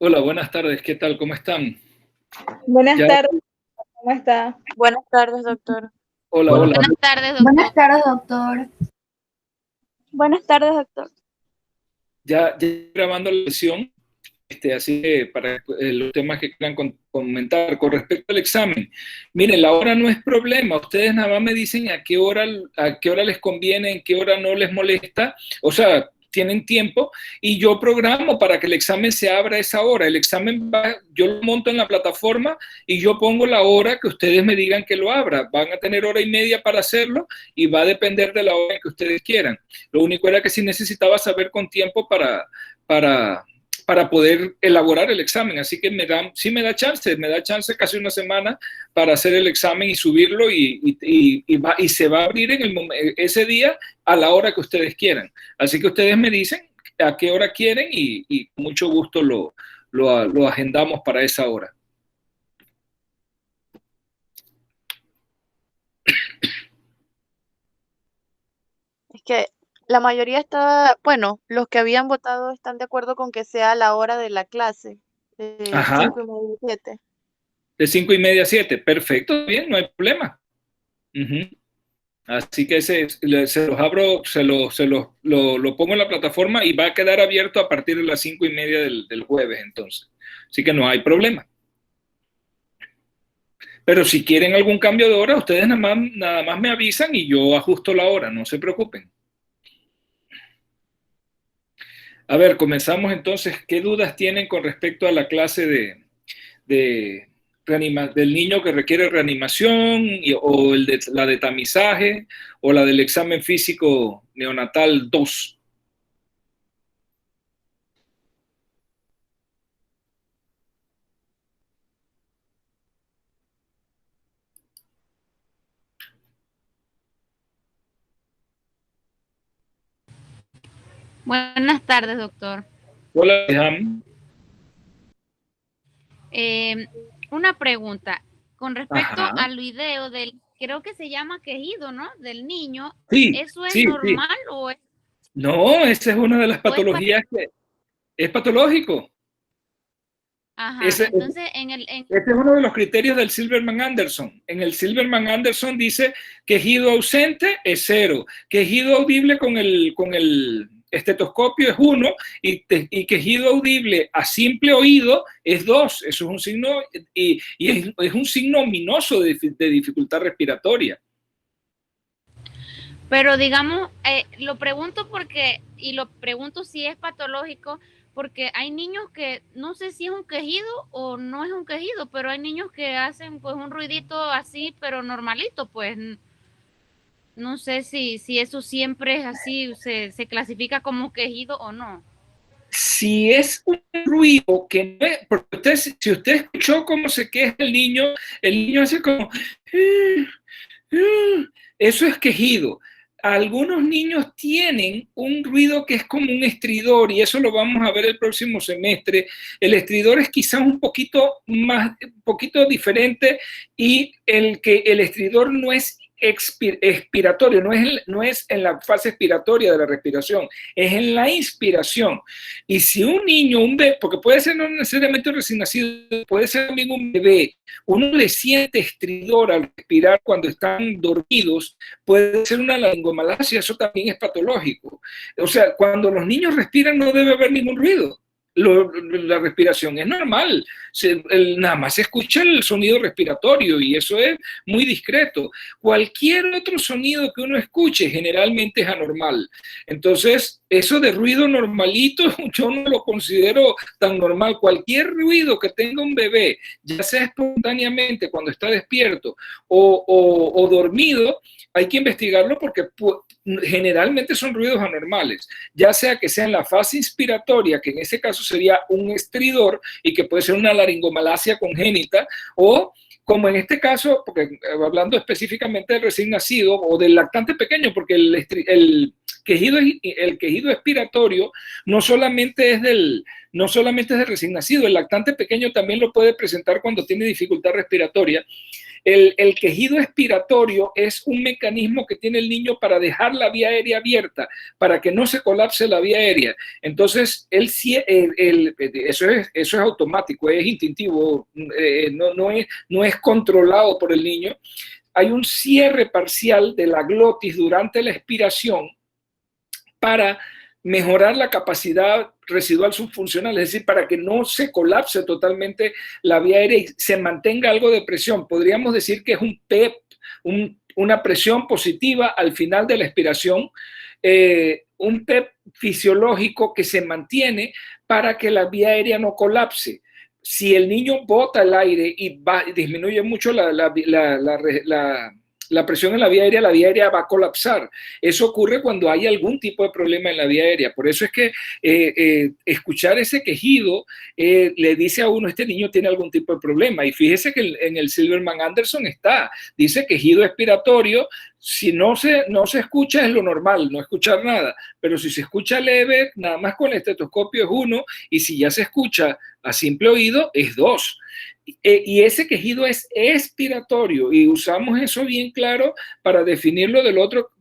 Hola, buenas tardes, ¿qué tal? ¿Cómo están? Buenas Ya, tardes, ¿cómo está? Buenas tardes, doctor. hola, Buenas hola. Buenas tardes, Buenas doctor. tardes, doctor. Buenas tardes, doctor. Ya grabando la sesión, así que para los temas que quieran comentar con respecto al examen. Miren, la hora no es problema, ustedes nada más me dicen a qué hora les conviene, en qué hora no les molesta, o sea, tienen tiempo y yo programo para que el examen se abra a esa hora. El examen va, yo lo monto en la plataforma y yo pongo la hora que ustedes me digan que lo abra. Van a tener hora y media para hacerlo y va a depender de la hora que ustedes quieran. Lo único era que sí necesitaba saber con tiempo para, para poder elaborar el examen. Así que sí me da chance casi una semana para hacer el examen y subirlo y se va a abrir ese día a la hora que ustedes quieran. Así que ustedes me dicen a qué hora quieren y con mucho gusto lo agendamos para esa hora. Es que la mayoría está, bueno, los que habían votado están de acuerdo con que sea la hora de la clase, de Ajá, 5:30 a 7. de 5:30 a 7. Perfecto, bien, no hay problema. Uh-huh. Así que se los abro, lo pongo en la plataforma y va a quedar abierto a partir de las 5:30 del jueves, entonces. Así que no hay problema. Pero si quieren algún cambio de hora, ustedes nada más me avisan y yo ajusto la hora, no se preocupen. A ver, comenzamos entonces. ¿Qué dudas tienen con respecto a la clase de del niño que requiere reanimación o la de tamizaje o la del examen físico neonatal 2? Buenas tardes, doctor. Hola, Jam. Eh, una pregunta. Con respecto Ajá. al video creo que se llama quejido, ¿no? Del niño, Sí, ¿eso es sí, sí. normal No, esa es una de las o es patologías que es patológico. Ajá, Ese, entonces Este es uno de los criterios del Silverman-Anderson. En el Silverman-Anderson dice quejido ausente es 0, quejido audible con el estetoscopio es 1 y quejido audible a simple oído es 2. Eso es un signo y es un signo ominoso de dificultad respiratoria. pero digamos, lo pregunto y lo pregunto si es patológico, porque hay niños que no sé si es un quejido o no es un quejido, pero hay niños que hacen pues un ruidito así, pero normalito, pues no sé si eso siempre es así, se clasifica como quejido o no. Si es un ruido que no es, porque si usted escuchó cómo se queja el niño hace como, eso es quejido. Algunos niños tienen un ruido que es como un estridor y eso lo vamos a ver el próximo semestre. El estridor es quizás un un poquito diferente y el estridor no es expiratorio, no es en la fase expiratoria de la respiración, es en la inspiración. Y si un niño, un bebé, porque puede ser no necesariamente un recién nacido, puede ser también un bebé, uno le siente estridor al respirar cuando están dormidos, puede ser una laringomalacia, eso también es patológico. O sea, cuando los niños respiran no debe haber ningún ruido. La respiración es normal, nada más se escucha el sonido respiratorio y eso es muy discreto. Cualquier otro sonido que uno escuche generalmente es anormal. Entonces, eso de ruido normalito yo no lo considero tan normal. Cualquier ruido que tenga un bebé, ya sea espontáneamente cuando está despierto o dormido, hay que investigarlo porque generalmente son ruidos anormales, ya sea que sea en la fase inspiratoria, que en ese caso sería un estridor y que puede ser una laringomalacia congénita, o como en este caso, porque hablando específicamente del recién nacido o del lactante pequeño, porque el quejido expiratorio no solamente es no solamente es del recién nacido, el lactante pequeño también lo puede presentar cuando tiene dificultad respiratoria. El quejido expiratorio es un mecanismo que tiene el niño para dejar la vía aérea abierta, para que no se colapse la vía aérea. Entonces, eso es automático, es instintivo, no es controlado por el niño. Hay un cierre parcial de la glotis durante la expiración para mejorar la capacidad residual subfuncional, es decir, para que no se colapse totalmente la vía aérea y se mantenga algo de presión. Podríamos decir que es un PEP, una presión positiva al final de la expiración, un PEP fisiológico que se mantiene para que la vía aérea no colapse. Si el niño bota el aire y disminuye mucho la presión en la vía aérea va a colapsar. Eso ocurre cuando hay algún tipo de problema en la vía aérea. Por eso es que escuchar ese quejido le dice a uno, este niño tiene algún tipo de problema. Y fíjese que en el Silverman Anderson dice quejido expiratorio. Si no se escucha es lo normal, no escuchar nada. Pero si se escucha leve, nada más con el estetoscopio es 1, y si ya se escucha a simple oído es 2. Y ese quejido es expiratorio, y usamos eso bien claro para definirlo del otro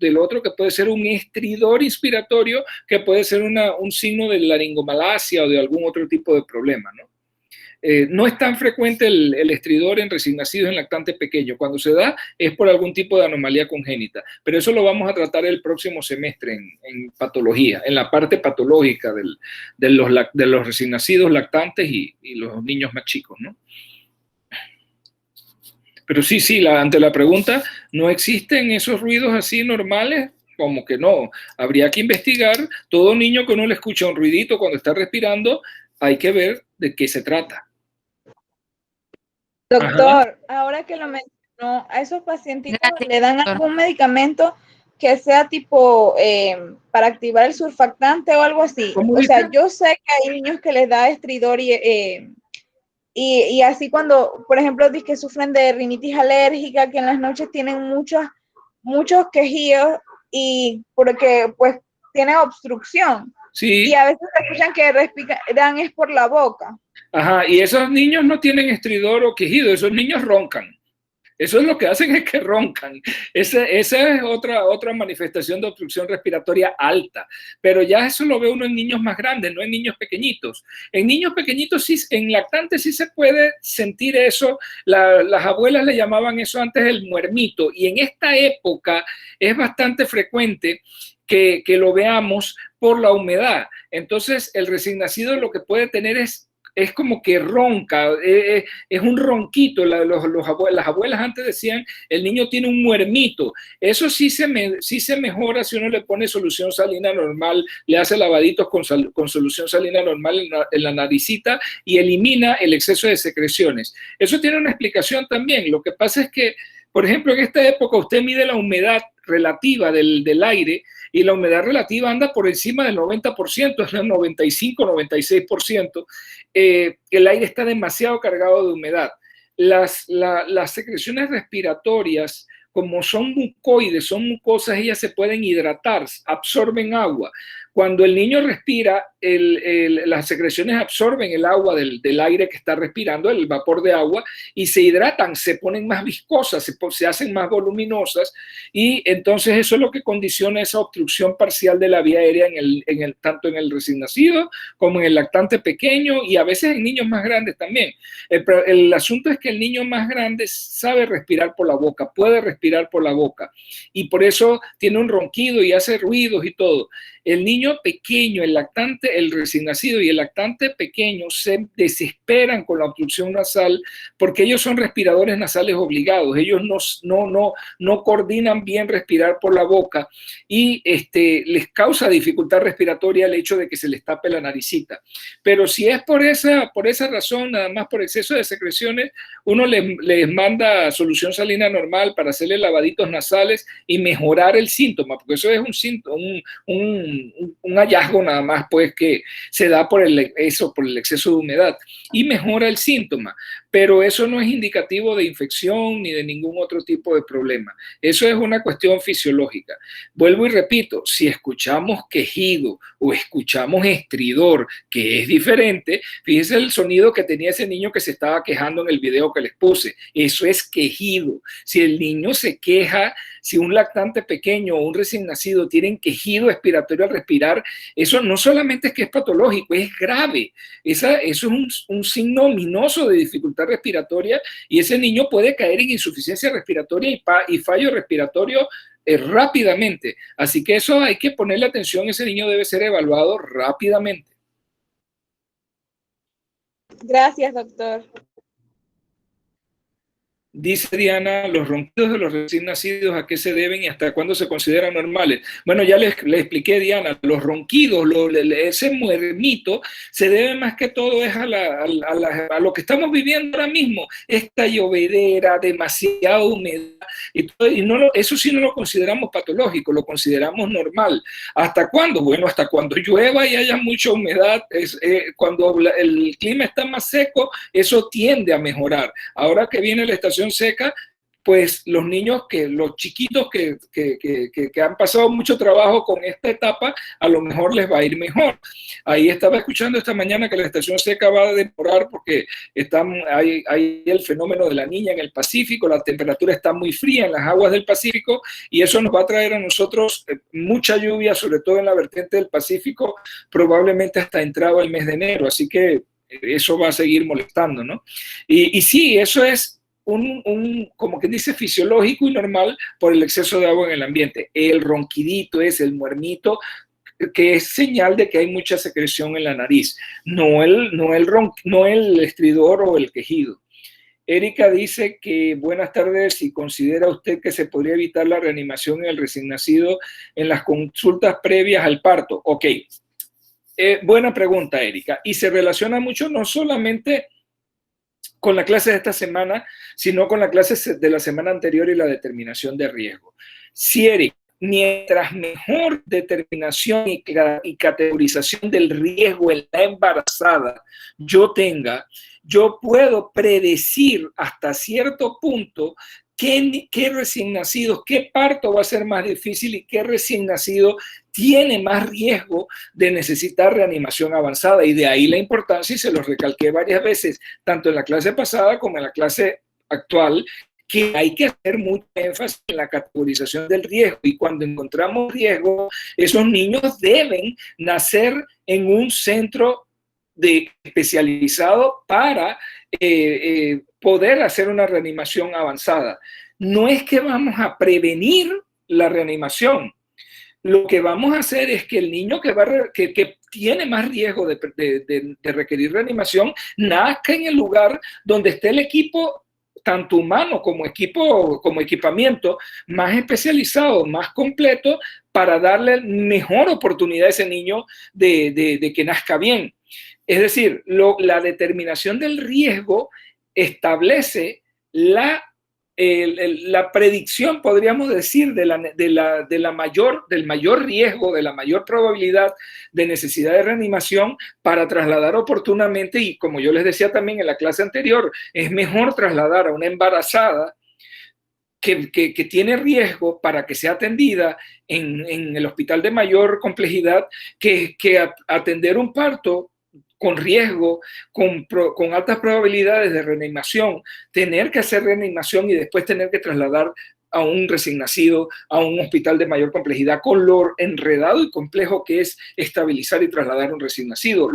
que puede ser un estridor inspiratorio, que puede ser un signo de laringomalacia o de algún otro tipo de problema, ¿no? No es tan frecuente el estridor en recién nacidos en lactantes pequeños. Cuando se da es por algún tipo de anomalía congénita, pero eso lo vamos a tratar el próximo semestre en patología, en la parte patológica de los recién nacidos lactantes y los niños más chicos, ¿no? Pero sí, ante la pregunta, ¿no existen esos ruidos así normales? Como que no. Habría que investigar. Todo niño que uno le escucha un ruidito cuando está respirando, hay que ver de qué se trata. Doctor, ahora que lo mencionó, a esos pacientitos le dan algún medicamento que sea tipo para activar el surfactante o algo así. O sea, yo sé que hay niños que les da estridor y así cuando, por ejemplo, dicen que sufren de rinitis alérgica, que en las noches tienen muchos quejidos y porque pues tiene obstrucción. Sí. Y a veces escuchan que respiran es por la boca. Ajá, y esos niños no tienen estridor o quejido, esos niños roncan. Eso es lo que hacen, es que roncan. Esa es otra manifestación de obstrucción respiratoria alta. Pero ya eso lo ve uno en niños más grandes, no en niños pequeñitos. En niños pequeñitos, sí, en lactantes sí se puede sentir eso. Las abuelas le llamaban eso antes el muermito. Y en esta época es bastante frecuente que lo veamos por la humedad. Entonces, el recién nacido lo que puede tener es como que ronca, es un ronquito. Las abuelas antes decían, el niño tiene un muermito. Eso sí se mejora si uno le pone solución salina normal, le hace lavaditos con solución salina normal en la naricita y elimina el exceso de secreciones. Eso tiene una explicación también. Lo que pasa es que, por ejemplo, en esta época usted mide la humedad relativa del aire, y la humedad relativa anda por encima del 90%, es el 95, 96%. El aire está demasiado cargado de humedad. Las secreciones respiratorias, como son mucoides, son mucosas, ellas se pueden hidratar, absorben agua. Cuando el niño respira, las secreciones absorben el agua del aire que está respirando, el vapor de agua, y se hidratan, se ponen más viscosas, se hacen más voluminosas, y entonces eso es lo que condiciona esa obstrucción parcial de la vía aérea tanto en el recién nacido como en el lactante pequeño, y a veces en niños más grandes también. El asunto es que el niño más grande sabe respirar por la boca, puede respirar por la boca, y por eso tiene un ronquido y hace ruidos y todo. El niño pequeño, el recién nacido y el lactante pequeño se desesperan con la obstrucción nasal porque ellos son respiradores nasales obligados. Ellos no coordinan bien respirar por la boca y les causa dificultad respiratoria el hecho de que se les tape la naricita. Pero si es por esa razón, nada más por exceso de secreciones, uno les manda solución salina normal para hacerle lavaditos nasales y mejorar el síntoma, porque eso es un síntoma, un hallazgo nada más, pues, que se da por el exceso de humedad, y mejora el síntoma. pero eso no es indicativo de infección ni de ningún otro tipo de problema. Eso es una cuestión fisiológica. Vuelvo y repito, si escuchamos quejido o escuchamos estridor, que es diferente, fíjense el sonido que tenía ese niño que se estaba quejando en el video que les puse. Eso es quejido. Si el niño se queja, si un lactante pequeño o un recién nacido tienen quejido expiratorio al respirar, eso no solamente es que es patológico, es grave. Eso es un signo ominoso de dificultad respiratoria y ese niño puede caer en insuficiencia respiratoria y fallo respiratorio rápidamente. Así que eso hay que ponerle atención, ese niño debe ser evaluado rápidamente. Gracias, doctor. Dice Diana, los ronquidos de los recién nacidos, ¿a qué se deben y hasta cuándo se consideran normales? Bueno, ya le expliqué, Diana, los ronquidos, ese muernito, se debe más que todo es a lo que estamos viviendo ahora mismo, esta llovedera, demasiada humedad, y no, eso sí no lo consideramos patológico, lo consideramos normal. ¿Hasta cuándo? Bueno, hasta cuando llueva y haya mucha humedad, cuando el clima está más seco, eso tiende a mejorar. Ahora que viene la estación seca, pues los niños, los chiquitos que han pasado mucho trabajo con esta etapa, a lo mejor les va a ir mejor. Ahí estaba escuchando esta mañana que la estación seca va a demorar porque hay el fenómeno de la niña en el Pacífico, la temperatura está muy fría en las aguas del Pacífico y eso nos va a traer a nosotros mucha lluvia, sobre todo en la vertiente del Pacífico, probablemente hasta entrado el mes de enero, así que eso va a seguir molestando, ¿no? Y sí, eso es como que dice, fisiológico y normal por el exceso de agua en el ambiente. El ronquidito es el muernito, que es señal de que hay mucha secreción en la nariz, no el estridor o el quejido. Erika dice que buenas tardes, si considera usted que se podría evitar la reanimación en el recién nacido en las consultas previas al parto. Ok, buena pregunta, Erika, y se relaciona mucho no solamente con la clase de esta semana, sino con la clase de la semana anterior y la determinación de riesgo. Si Erika, mientras mejor determinación y categorización del riesgo en la embarazada yo tenga, yo puedo predecir hasta cierto punto qué recién nacidos, qué parto va a ser más difícil y qué recién nacido tiene más riesgo de necesitar reanimación avanzada. Y de ahí la importancia, y se los recalqué varias veces, tanto en la clase pasada como en la clase actual, que hay que hacer mucho énfasis en la categorización del riesgo. Y cuando encontramos riesgo, esos niños deben nacer en un centro especializado para poder hacer una reanimación avanzada. No es que vamos a prevenir la reanimación. Lo que vamos a hacer es que el niño que tiene más riesgo de requerir reanimación nazca en el lugar donde esté el equipo, tanto humano como equipamiento, más especializado, más completo, para darle mejor oportunidad a ese niño de que nazca bien. Es decir, la determinación del riesgo establece la predicción, podríamos decir, del mayor riesgo, de la mayor probabilidad de necesidad de reanimación para trasladar oportunamente, y como yo les decía también en la clase anterior, es mejor trasladar a una embarazada que tiene riesgo para que sea atendida en el hospital de mayor complejidad que atender un parto con riesgo, con altas probabilidades de reanimación, tener que hacer reanimación y después tener que trasladar a un recién nacido a un hospital de mayor complejidad, con lo enredado y complejo que es estabilizar y trasladar a un recién nacido.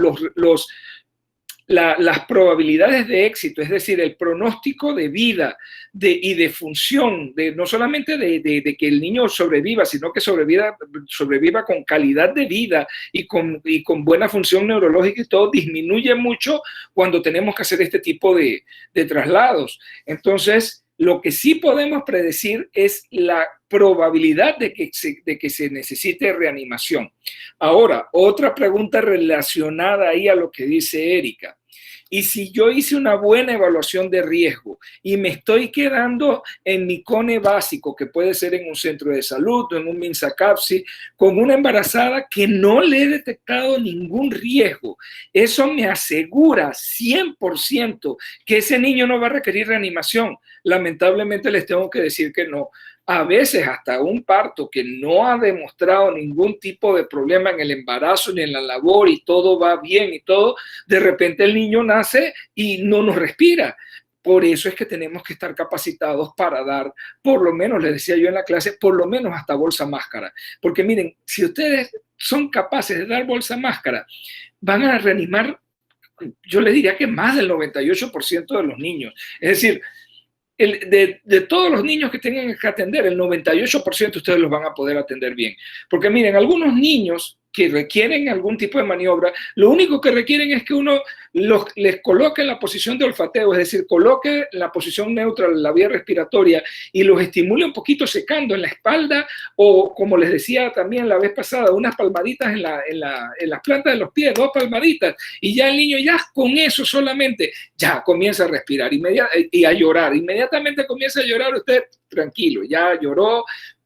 Las probabilidades de éxito, es decir, el pronóstico de vida y de función, no solamente de que el niño sobreviva, sino que sobreviva con calidad de vida y con buena función neurológica y todo, disminuye mucho cuando tenemos que hacer este tipo de traslados. Entonces, lo que sí podemos predecir es la probabilidad de que se necesite reanimación. Ahora, otra pregunta relacionada ahí a lo que dice Erika. Y si yo hice una buena evaluación de riesgo y me estoy quedando en mi CONE básico, que puede ser en un centro de salud o en un MINSA-CAPSI, con una embarazada que no le he detectado ningún riesgo, eso me asegura 100% que ese niño no va a requerir reanimación. Lamentablemente les tengo que decir que no. A veces hasta un parto que no ha demostrado ningún tipo de problema en el embarazo ni en la labor y todo va bien y todo, de repente el niño nace y no nos respira. Por eso es que tenemos que estar capacitados para dar, por lo menos, les decía yo en la clase, por lo menos hasta bolsa máscara. Porque miren, si ustedes son capaces de dar bolsa máscara, van a reanimar, yo les diría que más del 98% de los niños. Es decir, de todos los niños que tengan que atender, el 98% ustedes los van a poder atender bien. Porque miren, algunos niños que requieren algún tipo de maniobra, lo único que requieren es que uno les coloque en la posición de olfateo, es decir, coloque la posición neutra en la vía respiratoria y los estimule un poquito secando en la espalda o, como les decía también la vez pasada, unas palmaditas en las plantas de los pies, 2 palmaditas, y ya el niño ya con eso solamente ya comienza a respirar y a llorar. Inmediatamente comienza a llorar, usted tranquilo, ya lloró,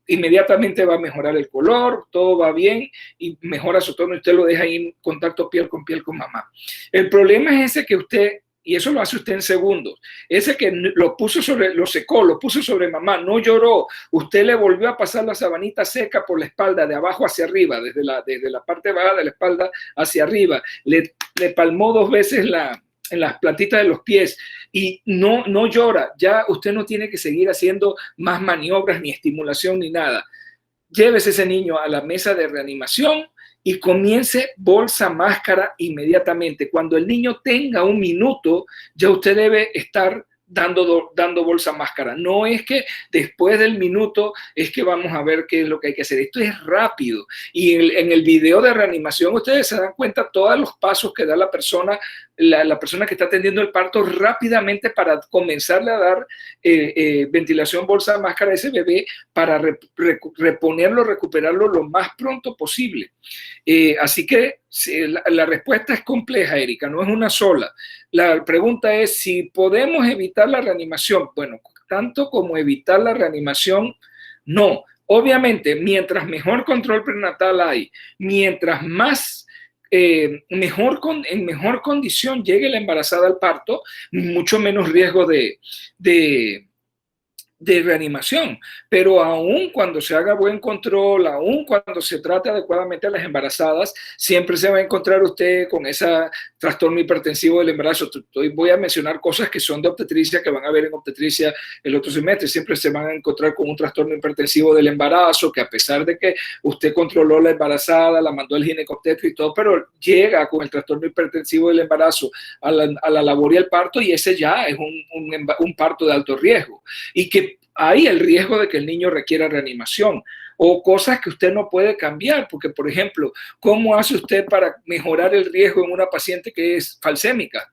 inmediatamente va a mejorar el color, todo va bien y mejora su tono y usted lo deja ahí en contacto piel con mamá. El problema es ese que usted, y eso lo hace usted en segundos, ese que lo secó, lo puso sobre mamá, no lloró, usted le volvió a pasar la sabanita seca por la espalda, de abajo hacia arriba, desde la parte baja de la espalda hacia arriba, le palmó 2 veces en las plantitas de los pies y no llora, ya usted no tiene que seguir haciendo más maniobras ni estimulación ni nada. Llévese ese niño a la mesa de reanimación y comience bolsa máscara inmediatamente. Cuando el niño tenga 1 minuto, ya usted debe estar dando bolsa máscara. No es que después del minuto es que vamos a ver qué es lo que hay que hacer. Esto es rápido. Y en el video de reanimación ustedes se dan cuenta todos los pasos que da la persona que está atendiendo el parto rápidamente para comenzarle a dar ventilación bolsa máscara a ese bebé para recuperarlo lo más pronto posible. Así que la respuesta es compleja, Erika, no es una sola. La pregunta es si podemos evitar la reanimación. Bueno, tanto como evitar la reanimación, no. Obviamente, mientras mejor control prenatal hay, mientras más en mejor condición llegue la embarazada al parto, mucho menos riesgo de reanimación, pero aún cuando se haga buen control, aún cuando se trate adecuadamente a las embarazadas, siempre se va a encontrar usted con ese trastorno hipertensivo del embarazo. Voy a mencionar cosas que son de obstetricia, que van a ver en obstetricia el otro semestre, siempre se van a encontrar con un trastorno hipertensivo del embarazo, que a pesar de que usted controló la embarazada, la mandó al ginecobstetra y todo, pero llega con el trastorno hipertensivo del embarazo a la labor y al parto, y ese ya es un parto de alto riesgo, y que hay el riesgo de que el niño requiera reanimación o cosas que usted no puede cambiar, porque, por ejemplo, ¿cómo hace usted para mejorar el riesgo en una paciente que es falsémica?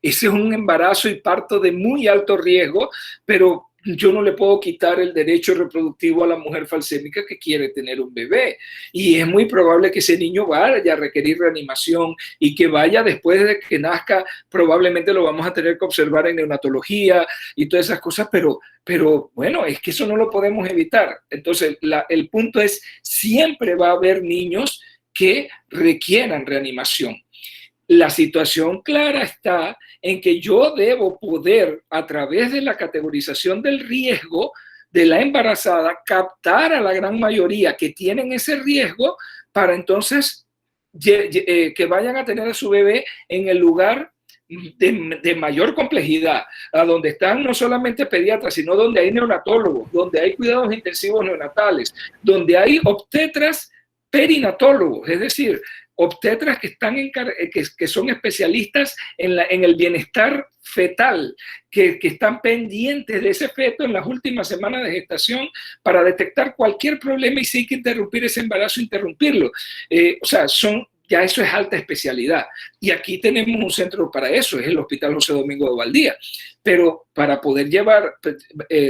Ese es un embarazo y parto de muy alto riesgo, pero yo no le puedo quitar el derecho reproductivo a la mujer falsémica que quiere tener un bebé. Y es muy probable que ese niño vaya a requerir reanimación y que vaya después de que nazca, probablemente lo vamos a tener que observar en neonatología y todas esas cosas, pero bueno, es que eso no lo podemos evitar. Entonces, el punto es, siempre va a haber niños que requieran reanimación. La situación clara está en que yo debo poder, a través de la categorización del riesgo de la embarazada, captar a la gran mayoría que tienen ese riesgo para entonces que vayan a tener a su bebé en el lugar de mayor complejidad, a donde están no solamente pediatras, sino donde hay neonatólogos, donde hay cuidados intensivos neonatales, donde hay obstetras perinatólogos, es decir, obstetras que son especialistas en el bienestar fetal, que están pendientes de ese feto en las últimas semanas de gestación para detectar cualquier problema y si hay que interrumpir ese embarazo, interrumpirlo. O sea, ya eso es alta especialidad. Y aquí tenemos un centro para eso, es el Hospital José Domingo de Valdía. Pero para poder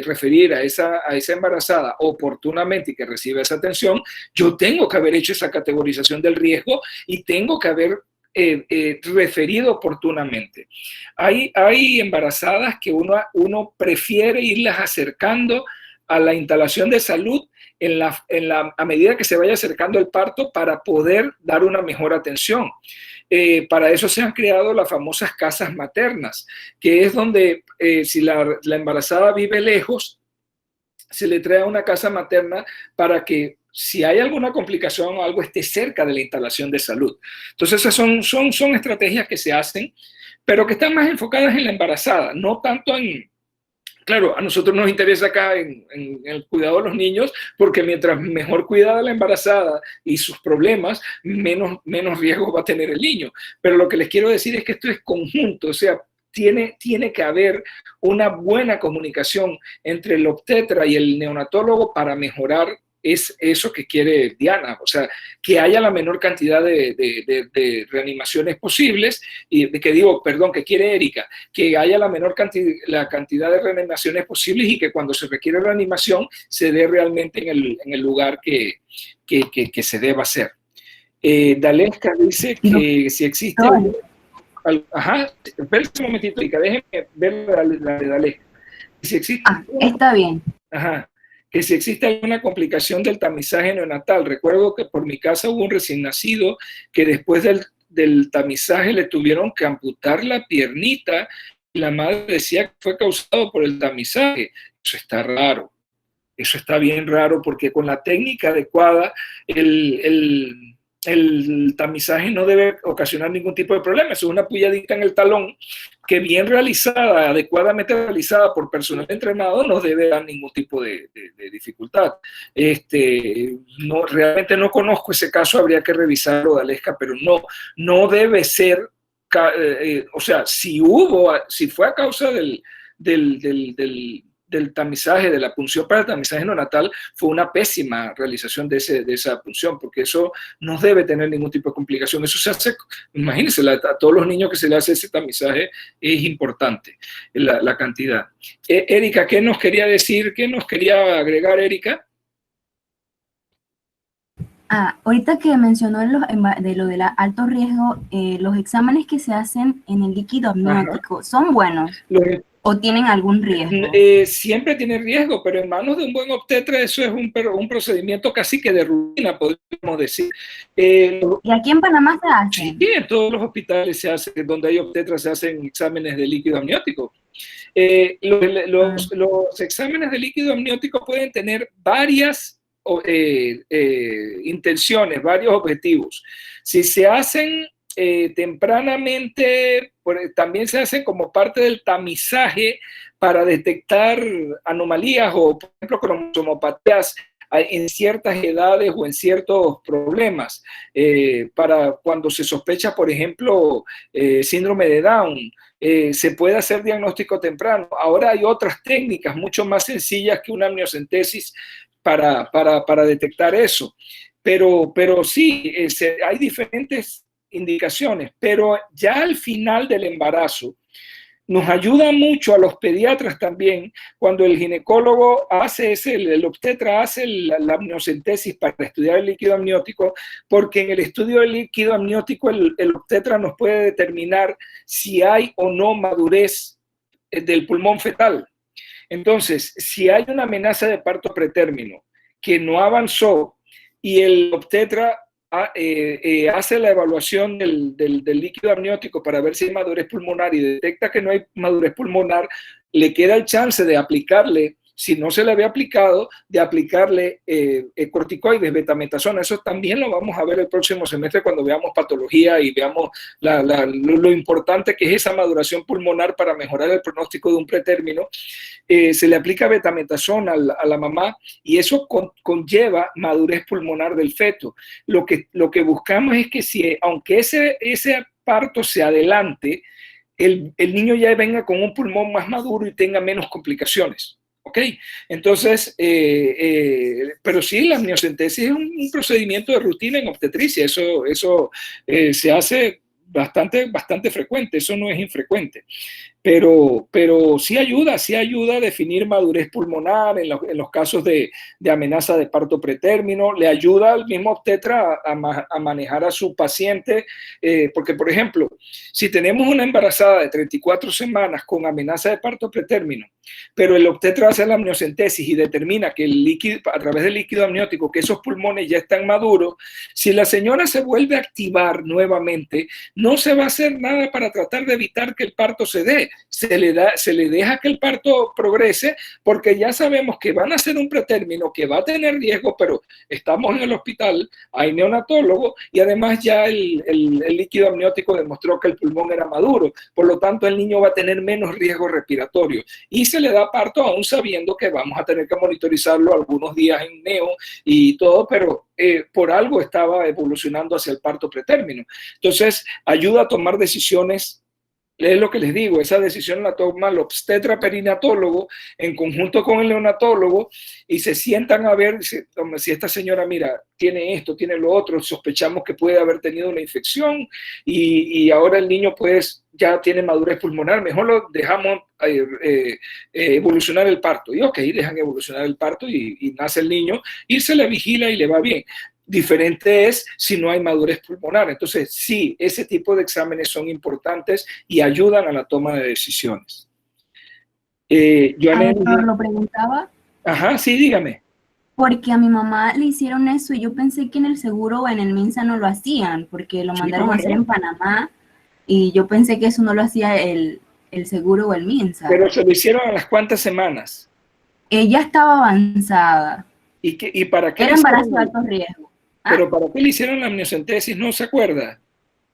referir a esa embarazada oportunamente y que reciba esa atención, yo tengo que haber hecho esa categorización del riesgo y tengo que haber referido oportunamente. Hay embarazadas que uno prefiere irlas acercando a la instalación de salud a medida que se vaya acercando el parto para poder dar una mejor atención. Para eso se han creado las famosas casas maternas, que es donde si la embarazada vive lejos, se le trae a una casa materna para que si hay alguna complicación o algo esté cerca de la instalación de salud. Entonces esas son estrategias que se hacen, pero que están más enfocadas en la embarazada, no tanto en... Claro, a nosotros nos interesa acá en el cuidado de los niños, porque mientras mejor cuidada la embarazada y sus problemas, menos riesgo va a tener el niño. Pero lo que les quiero decir es que esto es conjunto, o sea, tiene que haber una buena comunicación entre el obstetra y el neonatólogo para mejorar eso que quiere Diana, o sea, que haya la menor cantidad de reanimaciones posibles, que quiere Erika, que haya la menor cantidad de reanimaciones posibles y que cuando se requiere reanimación se dé realmente en el lugar que se deba hacer. Dalesca dice que si existe... Ajá, espera un momentito, Erika, déjeme ver la de Dalesca. Si existe... está bien. Ajá. Que si existe alguna complicación del tamizaje neonatal. Recuerdo que por mi casa hubo un recién nacido que después del tamizaje le tuvieron que amputar la piernita y la madre decía que fue causado por el tamizaje. Eso está raro. Eso está bien raro porque con la técnica adecuada el tamizaje no debe ocasionar ningún tipo de problema. Es una puyadita en el talón que bien realizada, adecuadamente realizada por personal entrenado, no debe dar ningún tipo de dificultad. Realmente no conozco ese caso, habría que revisarlo, Dalesca, pero no debe ser, o sea, si fue a causa del tamizaje, de la punción para el tamizaje neonatal, fue una pésima realización de esa punción, porque eso no debe tener ningún tipo de complicación. Eso se hace, imagínense, a todos los niños que se le hace ese tamizaje es importante la cantidad. Erika, ¿qué nos quería decir? ¿Qué nos quería agregar, Erika? Ahorita que mencionó de lo del alto riesgo, los exámenes que se hacen en el líquido amniótico, ¿son buenos? ¿O tienen algún riesgo? Siempre tiene riesgo, pero en manos de un buen obstetra eso es un procedimiento casi que de rutina, podríamos decir. ¿Y aquí en Panamá se hace? Sí, en todos los hospitales se hace, donde hay obstetras se hacen exámenes de líquido amniótico. Los exámenes de líquido amniótico pueden tener varias intenciones, varios objetivos. Si se hacen tempranamente, también se hacen como parte del tamizaje para detectar anomalías o, por ejemplo, cromosomopatías en ciertas edades o en ciertos problemas, para cuando se sospecha, por ejemplo, síndrome de Down, se puede hacer diagnóstico temprano. Ahora hay otras técnicas mucho más sencillas que una amniocentesis para detectar eso, pero sí, hay diferentes indicaciones, pero ya al final del embarazo nos ayuda mucho a los pediatras también cuando el ginecólogo el obstetra hace la amniocentesis para estudiar el líquido amniótico, porque en el estudio del líquido amniótico el obstetra nos puede determinar si hay o no madurez del pulmón fetal. Entonces, si hay una amenaza de parto pretérmino que no avanzó y el obstetra hace la evaluación del líquido amniótico para ver si hay madurez pulmonar y detecta que no hay madurez pulmonar, le queda el chance de aplicarle, si no se le había aplicado, de aplicarle corticoides, betametasona. Eso también lo vamos a ver el próximo semestre cuando veamos patología y veamos lo importante que es esa maduración pulmonar para mejorar el pronóstico de un pretérmino. Se le aplica betametasona a la mamá y eso conlleva madurez pulmonar del feto. Lo que buscamos es que aunque ese parto se adelante, el niño ya venga con un pulmón más maduro y tenga menos complicaciones. ¿Ok? Entonces, pero sí, la amniocentesis es un procedimiento de rutina en obstetricia. Eso se hace bastante frecuente, eso no es infrecuente. pero sí ayuda a definir madurez pulmonar en los casos de amenaza de parto pretérmino, le ayuda al mismo obstetra a manejar a su paciente, porque por ejemplo, si tenemos una embarazada de 34 semanas con amenaza de parto pretérmino, pero el obstetra hace la amniocentesis y determina que el líquido, a través del líquido amniótico, que esos pulmones ya están maduros, si la señora se vuelve a activar nuevamente, no se va a hacer nada para tratar de evitar que el parto se dé. Se le deja que el parto progrese, porque ya sabemos que van a hacer un pretérmino que va a tener riesgo, pero estamos en el hospital, hay neonatólogo y además ya el líquido amniótico demostró que el pulmón era maduro, por lo tanto el niño va a tener menos riesgo respiratorio y se le da parto aún sabiendo que vamos a tener que monitorizarlo algunos días en neo y todo, pero por algo estaba evolucionando hacia el parto pretérmino. Entonces ayuda a tomar decisiones. Es lo que les digo, esa decisión la toma el obstetra perinatólogo en conjunto con el neonatólogo y se sientan a ver si esta señora, mira, tiene esto, tiene lo otro, sospechamos que puede haber tenido una infección y ahora el niño pues ya tiene madurez pulmonar, mejor lo dejamos evolucionar el parto. Y ok, dejan evolucionar el parto y nace el niño y se le vigila y le va bien. Diferente es si no hay madurez pulmonar. Entonces, sí, ese tipo de exámenes son importantes y ayudan a la toma de decisiones. Doctor, lo preguntaba. Ajá, sí, dígame. Porque a mi mamá le hicieron eso y yo pensé que en el seguro o en el MINSA no lo hacían, porque lo mandaron a hacer en Panamá y yo pensé que eso no lo hacía el seguro o el MINSA. Pero se lo hicieron a las cuantas semanas. Ella estaba avanzada. ¿Y para qué? Era embarazo de alto riesgo. ¿Pero para qué le hicieron la amniocentesis? ¿No se acuerda?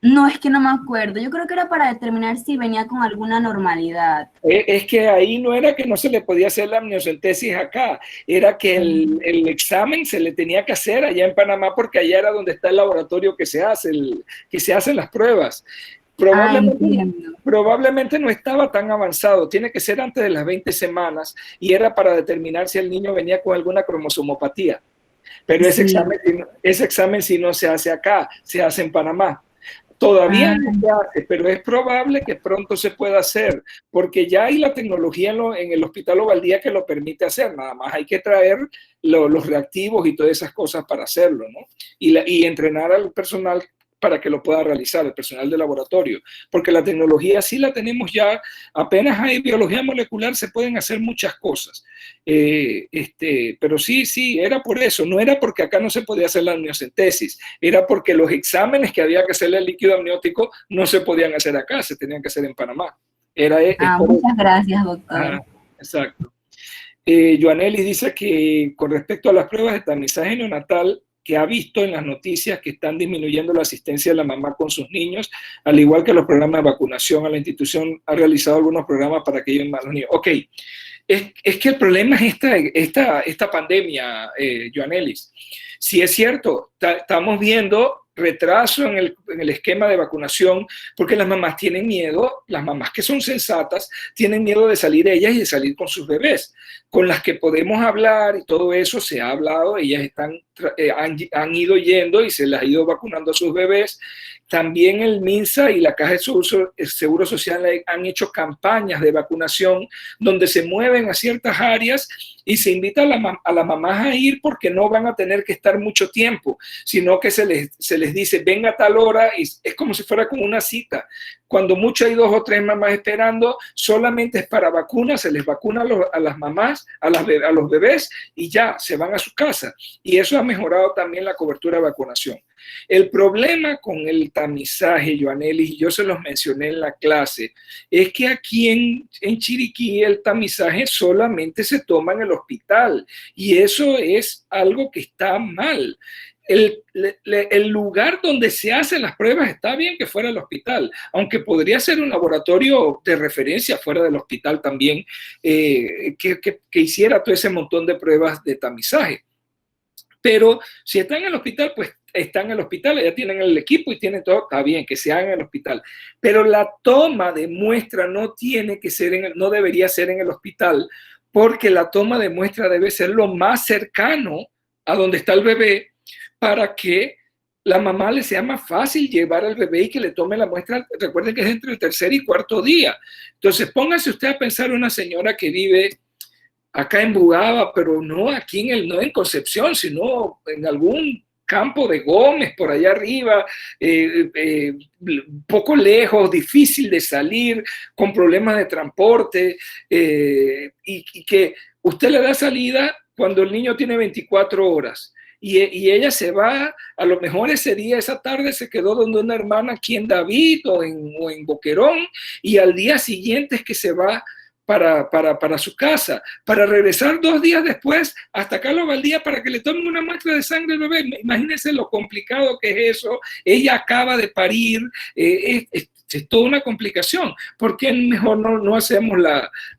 No, es que no me acuerdo. Yo creo que era para determinar si venía con alguna normalidad. Es que ahí no era que no se le podía hacer la amniocentesis acá, era que el examen se le tenía que hacer allá en Panamá porque allá era donde está el laboratorio que se hacen las pruebas. Probablemente no estaba tan avanzado, tiene que ser antes de las 20 semanas y era para determinar si el niño venía con alguna cromosomopatía. Pero ese examen sí no se hace acá, se hace en Panamá. Todavía no se hace, pero es probable que pronto se pueda hacer, porque ya hay la tecnología en el Hospital Ovaldía que lo permite hacer, nada más hay que traer los reactivos y todas esas cosas para hacerlo, ¿no? Y entrenar al personal para que lo pueda realizar, el personal de laboratorio, porque la tecnología sí la tenemos ya, apenas hay biología molecular, se pueden hacer muchas cosas, pero sí, era por eso, no era porque acá no se podía hacer la amniocentesis, era porque los exámenes que había que hacerle al líquido amniótico no se podían hacer acá, se tenían que hacer en Panamá. Muchas gracias, doctor. Exacto. Joanely dice que con respecto a las pruebas de tamizaje neonatal, que ha visto en las noticias que están disminuyendo la asistencia de la mamá con sus niños, al igual que los programas de vacunación. A la institución ha realizado algunos programas para que lleven más los niños. Ok, es que el problema es esta pandemia, Joanely. Sí es cierto, estamos viendo retraso en el esquema de vacunación porque las mamás tienen miedo, las mamás que son sensatas tienen miedo de salir ellas y de salir con sus bebés. Con las que podemos hablar y todo eso se ha hablado, ellas han ido yendo y se las ha ido vacunando a sus bebés. También el MINSA y la Caja de Seguro Social han hecho campañas de vacunación donde se mueven a ciertas áreas y se invita a las mamás a ir porque no van a tener que estar mucho tiempo, sino que se les dice, venga a tal hora, y es como si fuera como una cita. Cuando mucho hay 2 o 3 mamás esperando, solamente es para vacunas, se les vacuna a las mamás, a los bebés y ya, se van a su casa. Y eso ha mejorado también la cobertura de vacunación. El problema con el tamizaje, Joanely, y yo se los mencioné en la clase, es que aquí en Chiriquí el tamizaje solamente se toma en el hospital y eso es algo que está mal. El lugar donde se hacen las pruebas está bien que fuera el hospital, aunque podría ser un laboratorio de referencia fuera del hospital también, que hiciera todo ese montón de pruebas de tamizaje. Pero si están en el hospital, pues están en el hospital, ya tienen el equipo y tienen todo, está bien, que se haga en el hospital. Pero la toma de muestra no debería ser en el hospital, porque la toma de muestra debe ser lo más cercano a donde está el bebé para que la mamá le sea más fácil llevar al bebé y que le tome la muestra. Recuerden que es entre el tercer y cuarto día. Entonces, póngase usted a pensar una señora que vive acá en Bugaba, pero no aquí no en Concepción, sino en algún campo de Gómez, por allá arriba, poco lejos, difícil de salir, con problemas de transporte, y que usted le da salida cuando el niño tiene 24 horas. Y ella se va, a lo mejor ese día, esa tarde, se quedó donde una hermana aquí en David o en Boquerón, y al día siguiente es que se va para su casa, para regresar 2 días después hasta Carlos Valdía para que le tomen una muestra de sangre al bebé. Imagínense lo complicado que es eso. Ella acaba de parir, es toda una complicación. ¿Por qué mejor no hacemos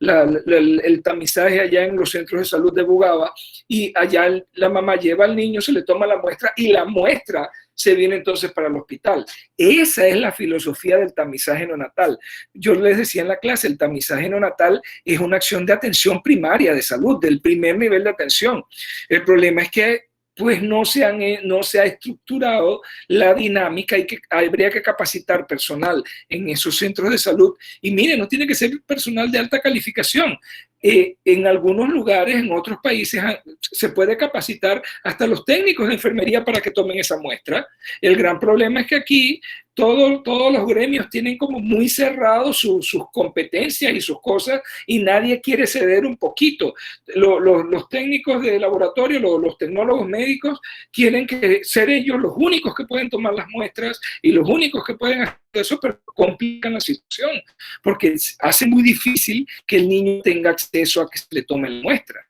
el tamizaje allá en los centros de salud de Bugaba, y allá la mamá lleva al niño, se le toma la muestra y la muestra se viene entonces para el hospital? Esa es la filosofía del tamizaje neonatal. Yo les decía en la clase, el tamizaje neonatal es una acción de atención primaria de salud, del primer nivel de atención. El problema es que pues no se ha estructurado la dinámica, y que habría que capacitar personal en esos centros de salud. Y miren, no tiene que ser personal de alta calificación. En algunos lugares, en otros países, se puede capacitar hasta los técnicos de enfermería para que tomen esa muestra. El gran problema es que aquí todos los gremios tienen como muy cerrados sus competencias y sus cosas, y nadie quiere ceder un poquito. Los técnicos de laboratorio, los tecnólogos médicos, quieren ser ellos los únicos que pueden tomar las muestras y los únicos que pueden hacer eso, pero complican la situación, porque hace muy difícil que el niño tenga acceso a que se le tome la muestra.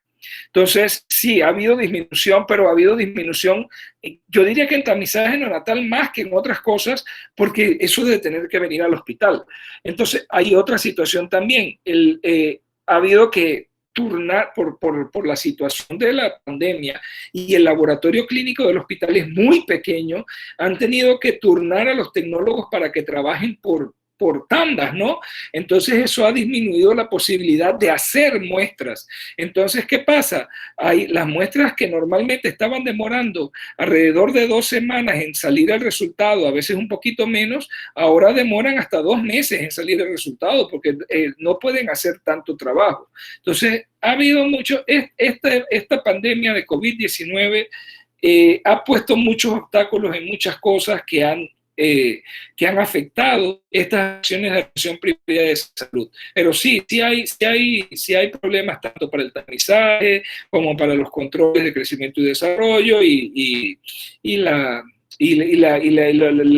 Entonces, sí, ha habido disminución, pero ha habido disminución, yo diría que en tamizaje neonatal más que en otras cosas, porque eso de tener que venir al hospital. Entonces, hay otra situación también. Ha habido que turnar por la situación de la pandemia, y el laboratorio clínico del hospital es muy pequeño, han tenido que turnar a los tecnólogos para que trabajen por tandas, ¿no? Entonces eso ha disminuido la posibilidad de hacer muestras. Entonces, ¿qué pasa? Hay las muestras que normalmente estaban demorando alrededor de 2 semanas en salir el resultado, a veces un poquito menos, ahora demoran hasta 2 meses en salir el resultado, porque no pueden hacer tanto trabajo. Entonces, ha habido mucho, esta pandemia de COVID-19 ha puesto muchos obstáculos en muchas cosas que han afectado estas acciones de atención primaria de salud. Pero sí hay problemas tanto para el tamizaje como para los controles de crecimiento y desarrollo, y el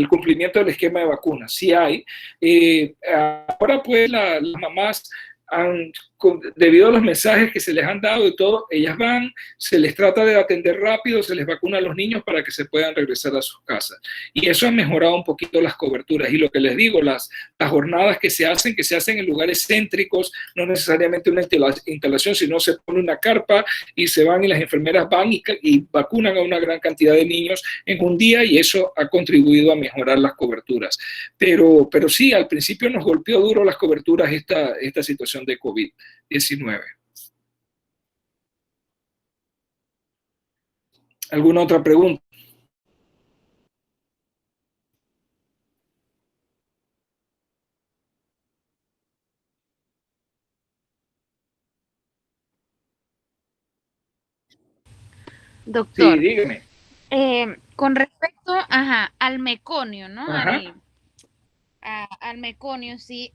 cumplimiento del esquema de vacunas. Sí hay. Ahora pues las mamás debido a los mensajes que se les han dado y todo, ellas van, se les trata de atender rápido, se les vacuna a los niños para que se puedan regresar a sus casas. Y eso ha mejorado un poquito las coberturas. Y lo que les digo, las jornadas que se hacen en lugares céntricos, no necesariamente una instalación, sino se pone una carpa y se van, y las enfermeras van y vacunan a una gran cantidad de niños en un día, y eso ha contribuido a mejorar las coberturas. Pero sí, al principio nos golpeó duro las coberturas esta situación de COVID-19. ¿Alguna otra pregunta? Doctor, sí, dígame. Con respecto al meconio, ¿no? Al meconio, sí.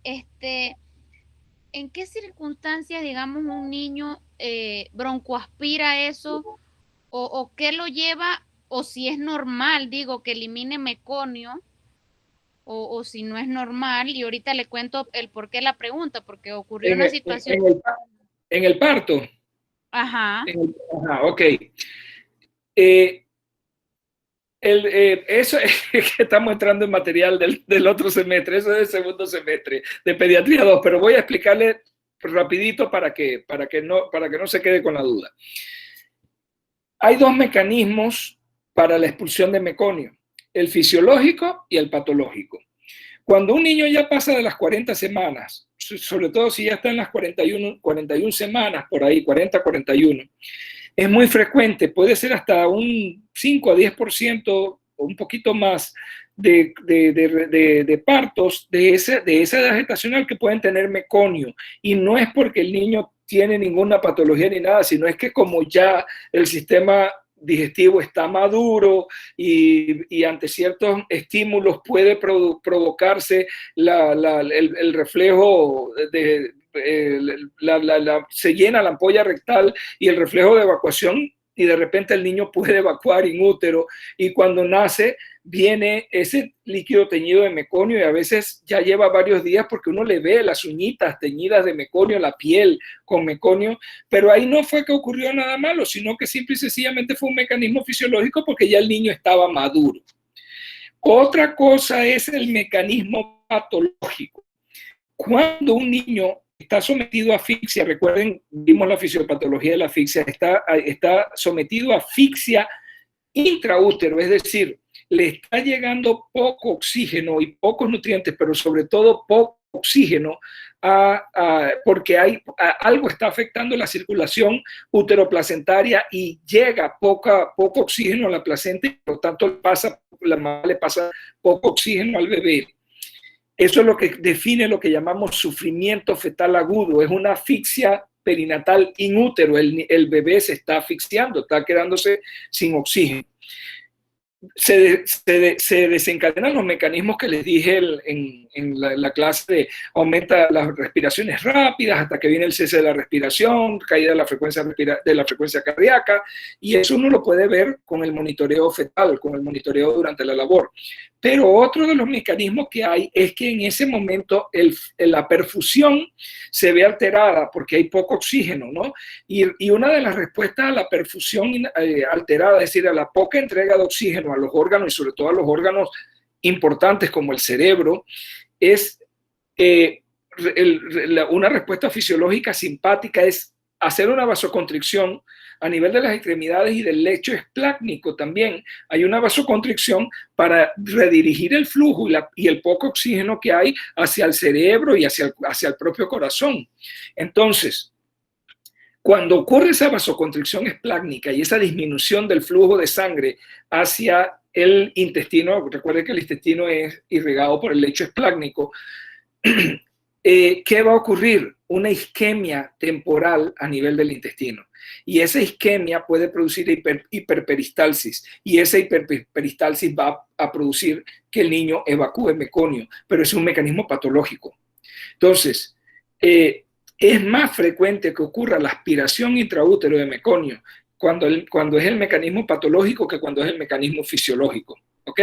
¿En qué circunstancias, digamos, un niño broncoaspira eso? ¿O qué lo lleva? O si es normal, digo, que elimine meconio, o si no es normal. Y ahorita le cuento el por qué la pregunta, porque ocurrió una situación. En el parto. Ajá. Ok. Eso es que estamos entrando en material del otro semestre, eso es el segundo semestre de pediatría 2, pero voy a explicarle rapidito para que no se quede con la duda. Hay 2 mecanismos para la expulsión de meconio, el fisiológico y el patológico. Cuando un niño ya pasa de las 40 semanas, sobre todo si ya está en las 41 semanas, por ahí, 40, 41, es muy frecuente, puede ser hasta un 5 a 10% un poquito más de partos de esa edad gestacional que pueden tener meconio. Y no es porque el niño tiene ninguna patología ni nada, sino es que como ya el sistema digestivo está maduro y ante ciertos estímulos puede provocarse el reflejo se llena la ampolla rectal y el reflejo de evacuación, y de repente el niño puede evacuar in útero, y cuando nace viene ese líquido teñido de meconio, y a veces ya lleva varios días porque uno le ve las uñitas teñidas de meconio, la piel con meconio, pero ahí no fue que ocurrió nada malo, sino que simple y sencillamente fue un mecanismo fisiológico porque ya el niño estaba maduro. Otra cosa es el mecanismo patológico. Cuando un niño está sometido a asfixia, recuerden, vimos la fisiopatología de la asfixia, está sometido a asfixia intraútero, es decir, le está llegando poco oxígeno y pocos nutrientes, pero sobre todo poco oxígeno, porque algo está afectando la circulación uteroplacentaria y llega poco oxígeno a la placenta, y por lo tanto la mamá le pasa poco oxígeno al bebé. Eso es lo que define lo que llamamos sufrimiento fetal agudo. Es una asfixia perinatal in útero. El bebé se está asfixiando, está quedándose sin oxígeno. Se desencadenan los mecanismos que les dije en la clase de aumenta las respiraciones rápidas hasta que viene el cese de la respiración, caída de la frecuencia cardíaca, y eso uno lo puede ver con el monitoreo fetal, con el monitoreo durante la labor. Pero otro de los mecanismos que hay es que en ese momento la perfusión se ve alterada porque hay poco oxígeno, ¿no? Y una de las respuestas a la perfusión alterada, es decir, a la poca entrega de oxígeno a los órganos y sobre todo a los órganos importantes como el cerebro, es una respuesta fisiológica simpática, es hacer una vasoconstricción a nivel de las extremidades y del lecho esplácnico. También hay una vasoconstricción para redirigir el flujo y el poco oxígeno que hay hacia el cerebro y hacia el propio corazón. Entonces, cuando ocurre esa vasoconstricción esplácnica y esa disminución del flujo de sangre hacia el intestino, recuerden que el intestino es irrigado por el lecho esplácnico, ¿qué va a ocurrir? Una isquemia temporal a nivel del intestino. Y esa isquemia puede producir hiperperistalsis, y esa hiperperistalsis va a producir que el niño evacúe meconio, pero es un mecanismo patológico. Entonces, es más frecuente que ocurra la aspiración intraútero de meconio cuando es el mecanismo patológico que cuando es el mecanismo fisiológico. ¿Ok?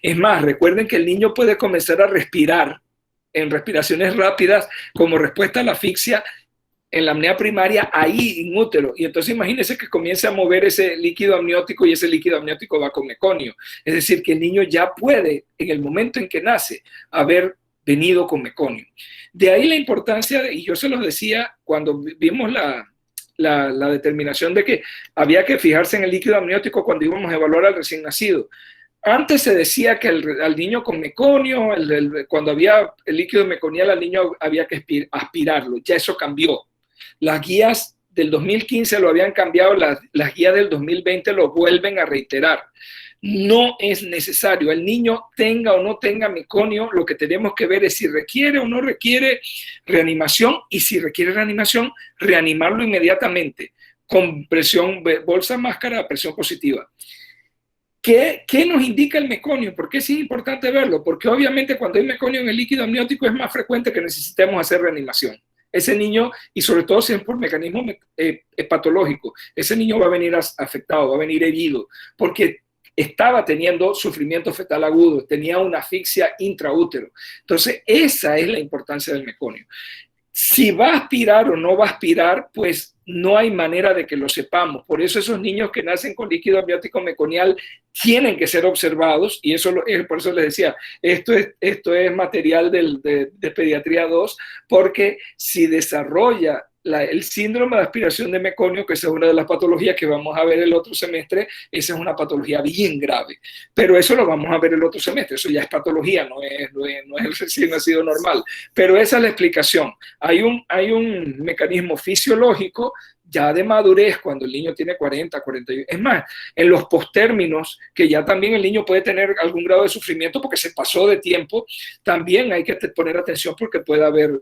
Es más, recuerden que el niño puede comenzar a respirar en respiraciones rápidas como respuesta a la asfixia en la apnea primaria ahí in útero, y entonces imagínense que comience a mover ese líquido amniótico y ese líquido amniótico va con meconio. Es decir, que el niño ya puede, en el momento en que nace, haber venido con meconio. De ahí la importancia, y yo se los decía cuando vimos la determinación de que había que fijarse en el líquido amniótico cuando íbamos a evaluar al recién nacido. Antes se decía que al niño con meconio, cuando había el líquido meconial, al niño había que aspirarlo. Ya eso cambió. Las guías del 2015 lo habían cambiado, las guías del 2020 lo vuelven a reiterar. No es necesario. El niño tenga o no tenga meconio, lo que tenemos que ver es si requiere o no requiere reanimación, y si requiere reanimación, reanimarlo inmediatamente con presión, bolsa máscara, presión positiva. ¿Qué nos indica el meconio? ¿Por qué es importante verlo? Porque obviamente cuando hay meconio en el líquido amniótico es más frecuente que necesitemos hacer reanimación. Ese niño, y sobre todo si es por mecanismo patológico, ese niño va a venir afectado, va a venir herido, porque estaba teniendo sufrimiento fetal agudo, tenía una asfixia intraútero. Entonces, esa es la importancia del meconio. Si va a aspirar o no va a aspirar, pues no hay manera de que lo sepamos. Por eso esos niños que nacen con líquido amniótico meconial tienen que ser observados, y por eso les decía, esto es material de Pediatría 2, porque si desarrolla el síndrome de aspiración de meconio, que esa es una de las patologías que vamos a ver el otro semestre, esa es una patología bien grave, pero eso lo vamos a ver el otro semestre, eso ya es patología, no es el recién nacido normal, pero esa es la explicación. Hay un mecanismo fisiológico ya de madurez, cuando el niño tiene 40, 41, es más, en los postérminos, que ya también el niño puede tener algún grado de sufrimiento porque se pasó de tiempo, también hay que poner atención porque puede haber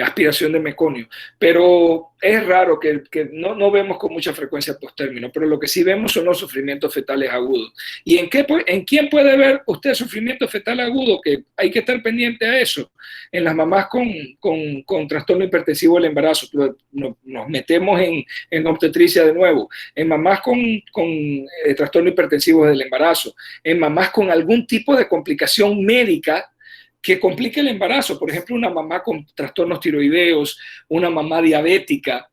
aspiración de meconio, pero es raro que no vemos con mucha frecuencia postérmino, pero lo que sí vemos son los sufrimientos fetales agudos. ¿Y en quién puede ver usted sufrimiento fetal agudo? Que hay que estar pendiente a eso. En las mamás con trastorno hipertensivo del embarazo, nos metemos en obstetricia de nuevo, en mamás con trastorno hipertensivo del embarazo, en mamás con algún tipo de complicación médica que complique el embarazo, por ejemplo, una mamá con trastornos tiroideos, una mamá diabética,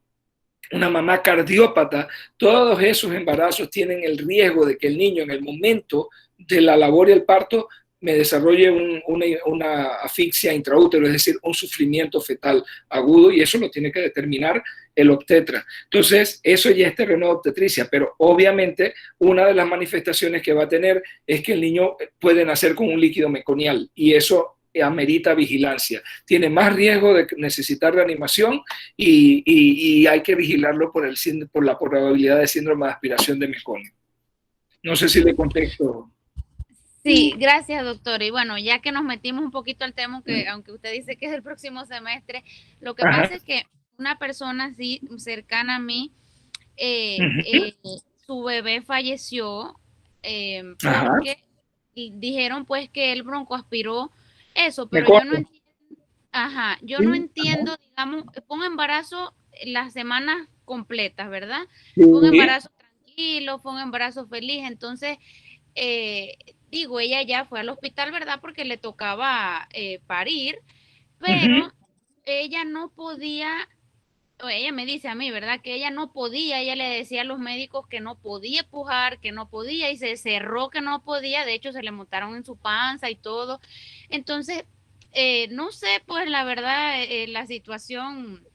una mamá cardiópata, todos esos embarazos tienen el riesgo de que el niño en el momento de la labor y el parto me desarrolle una asfixia intraútero, es decir, un sufrimiento fetal agudo, y eso lo tiene que determinar el obstetra. Entonces, eso ya es terreno de obstetricia, pero obviamente una de las manifestaciones que va a tener es que el niño puede nacer con un líquido meconial, y eso amerita vigilancia. Tiene más riesgo de necesitar reanimación y hay que vigilarlo por la probabilidad de síndrome de aspiración de meconio. No sé si le contesto. Sí, gracias, doctor. Y bueno, ya que nos metimos un poquito al tema, que aunque usted dice que es el próximo semestre, lo que pasa es que una persona así cercana a mí, su bebé falleció porque dijeron pues que él broncoaspiró eso, pero yo no entiendo, digamos, fue un embarazo las semanas completas, ¿verdad? Fue un embarazo tranquilo, fue un embarazo feliz, entonces digo, ella ya fue al hospital, ¿verdad? Porque le tocaba parir, pero ella no podía, o ella me dice a mí, ¿verdad? Que ella no podía, ella le decía a los médicos que no podía pujar, que no podía, y se cerró que no podía, de hecho se le montaron en su panza y todo. Entonces, no sé, pues la verdad, la situación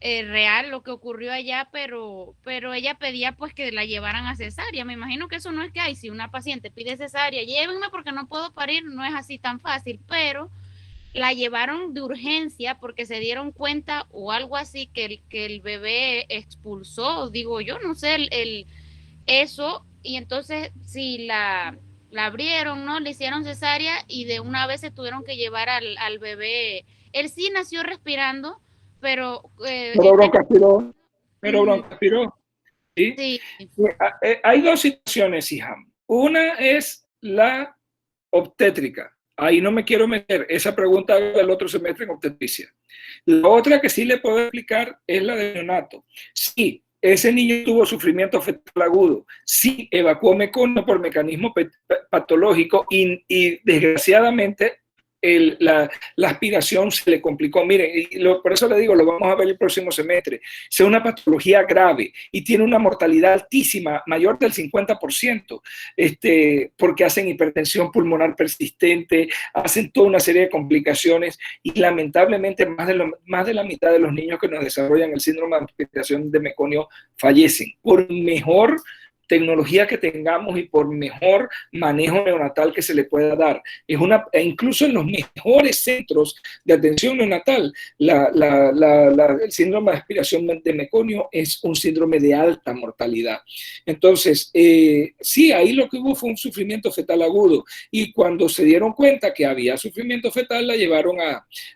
real, lo que ocurrió allá, pero ella pedía pues que la llevaran a cesárea. Me imagino que eso no es que hay, si una paciente pide cesárea, llévenme porque no puedo parir, no es así tan fácil, pero la llevaron de urgencia porque se dieron cuenta o algo así que el bebé expulsó, digo yo, no sé, eso, y entonces si la abrieron, ¿no? Le hicieron cesárea y de una vez se tuvieron que llevar al bebé. Él sí nació respirando, pero broncoaspiró. ¿Sí? Sí. Hay dos situaciones, hija. Una es la obstétrica. Ahí no me quiero meter. Esa pregunta del otro semestre en obstetricia. La otra que sí le puedo explicar es la de neonato. Sí, ese niño tuvo sufrimiento fetal agudo. Sí, evacuó meconio por mecanismo patológico y desgraciadamente la aspiración se le complicó. Miren, por eso le digo, lo vamos a ver el próximo semestre. Es una patología grave y tiene una mortalidad altísima, mayor del 50%, porque hacen hipertensión pulmonar persistente, hacen toda una serie de complicaciones y lamentablemente más de la mitad de los niños que nos desarrollan el síndrome de aspiración de meconio fallecen. Por mejor tecnología que tengamos y por mejor manejo neonatal que se le pueda dar. Incluso en los mejores centros de atención neonatal, el síndrome de aspiración de meconio es un síndrome de alta mortalidad. Entonces, sí, ahí lo que hubo fue un sufrimiento fetal agudo y cuando se dieron cuenta que había sufrimiento fetal, la llevaron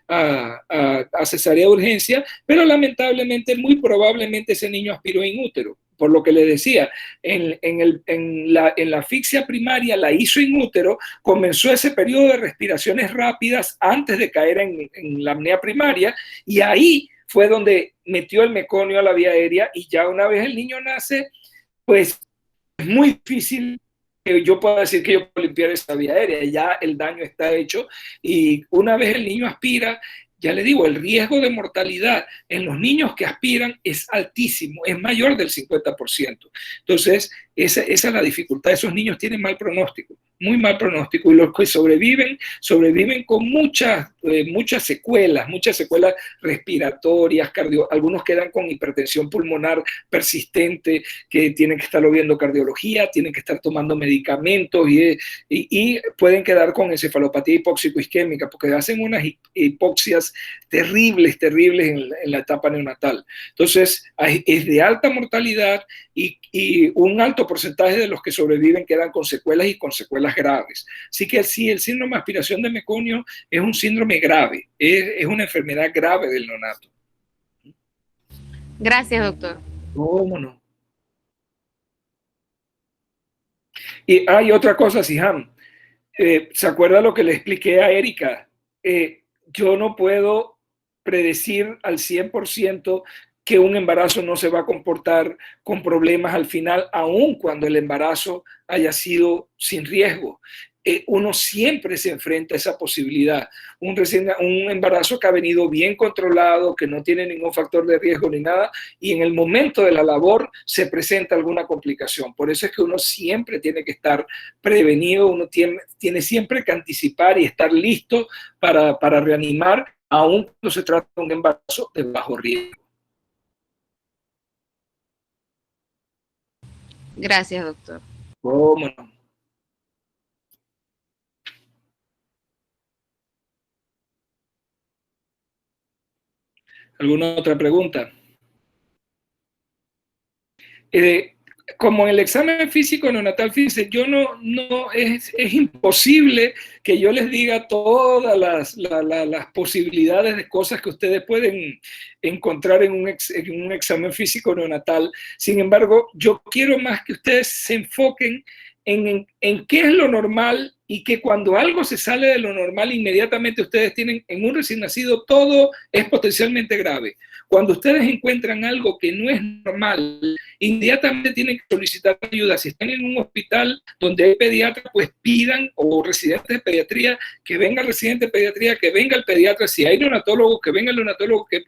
a cesárea de urgencia, pero lamentablemente, muy probablemente ese niño aspiró in útero. Por lo que le decía, en la asfixia primaria la hizo in útero, comenzó ese periodo de respiraciones rápidas antes de caer en la apnea primaria, y ahí fue donde metió el meconio a la vía aérea, y ya una vez el niño nace, pues es muy difícil que yo pueda decir que yo puedo limpiar esa vía aérea, ya el daño está hecho, y una vez el niño aspira, ya le digo, el riesgo de mortalidad en los niños que aspiran es altísimo, es mayor del 50%. Entonces, esa es la dificultad. Esos niños tienen mal pronóstico. muy mal pronóstico, y los que sobreviven con muchas secuelas respiratorias, algunos quedan con hipertensión pulmonar persistente, que tienen que estarlo viendo cardiología, tienen que estar tomando medicamentos y pueden quedar con encefalopatía hipóxico-isquémica, porque hacen unas hipoxias terribles en la etapa neonatal. Entonces, es de alta mortalidad y un alto porcentaje de los que sobreviven quedan con secuelas y con secuelas graves. Así que sí, el síndrome de aspiración de meconio es un síndrome grave, es una enfermedad grave del neonato. Gracias, doctor. ¿Cómo no? Y hay otra cosa, Siham. ¿Se acuerda lo que le expliqué a Erika? Yo no puedo predecir al 100% que un embarazo no se va a comportar con problemas al final, aun cuando el embarazo haya sido sin riesgo. Uno siempre se enfrenta a esa posibilidad. Un embarazo que ha venido bien controlado, que no tiene ningún factor de riesgo ni nada, y en el momento de la labor se presenta alguna complicación. Por eso es que uno siempre tiene que estar prevenido, uno tiene siempre que anticipar y estar listo para reanimar, aun cuando se trata de un embarazo de bajo riesgo. Gracias, doctor. ¿Cómo no? ¿Alguna otra pregunta? Como en el examen físico neonatal, fíjense, es imposible que yo les diga todas las posibilidades de cosas que ustedes pueden encontrar en un examen físico neonatal. Sin embargo, yo quiero más que ustedes se enfoquen en qué es lo normal, y que cuando algo se sale de lo normal, inmediatamente ustedes tienen, en un recién nacido, todo es potencialmente grave. Cuando ustedes encuentran algo que no es normal, inmediatamente tienen que solicitar ayuda. Si están en un hospital donde hay pediatras, pues pidan, o residentes de pediatría, que venga el residente de pediatría, que venga el pediatra. Si hay neonatólogo, que venga el neonatólogo que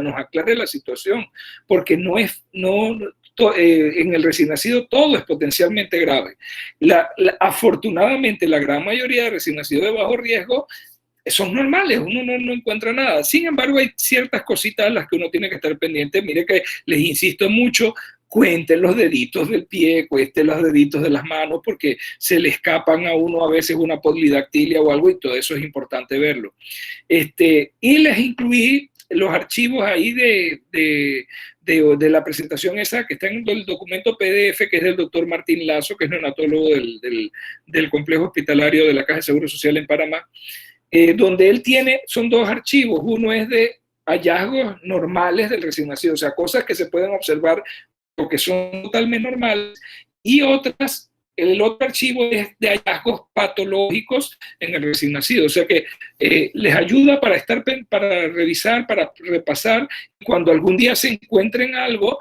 nos aclare la situación, porque en el recién nacido todo es potencialmente grave. Afortunadamente, la gran mayoría de recién nacidos de bajo riesgo son normales, uno no encuentra nada. Sin embargo, hay ciertas cositas a las que uno tiene que estar pendiente. Mire que les insisto mucho, cuenten los deditos del pie, cuenten los deditos de las manos, porque se le escapan a uno a veces una polidactilia o algo, y todo eso es importante verlo. Y les incluí los archivos ahí de la presentación esa que está en el documento PDF, que es del doctor Martín Lazo, que es neonatólogo del complejo hospitalario de la Caja de Seguro Social en Panamá, donde él son dos archivos. Uno es de hallazgos normales del recién nacido, o sea, cosas que se pueden observar porque son totalmente normales, y el otro archivo es de hallazgos patológicos en el recién nacido, o sea que les ayuda para revisar, para repasar, cuando algún día se encuentren algo,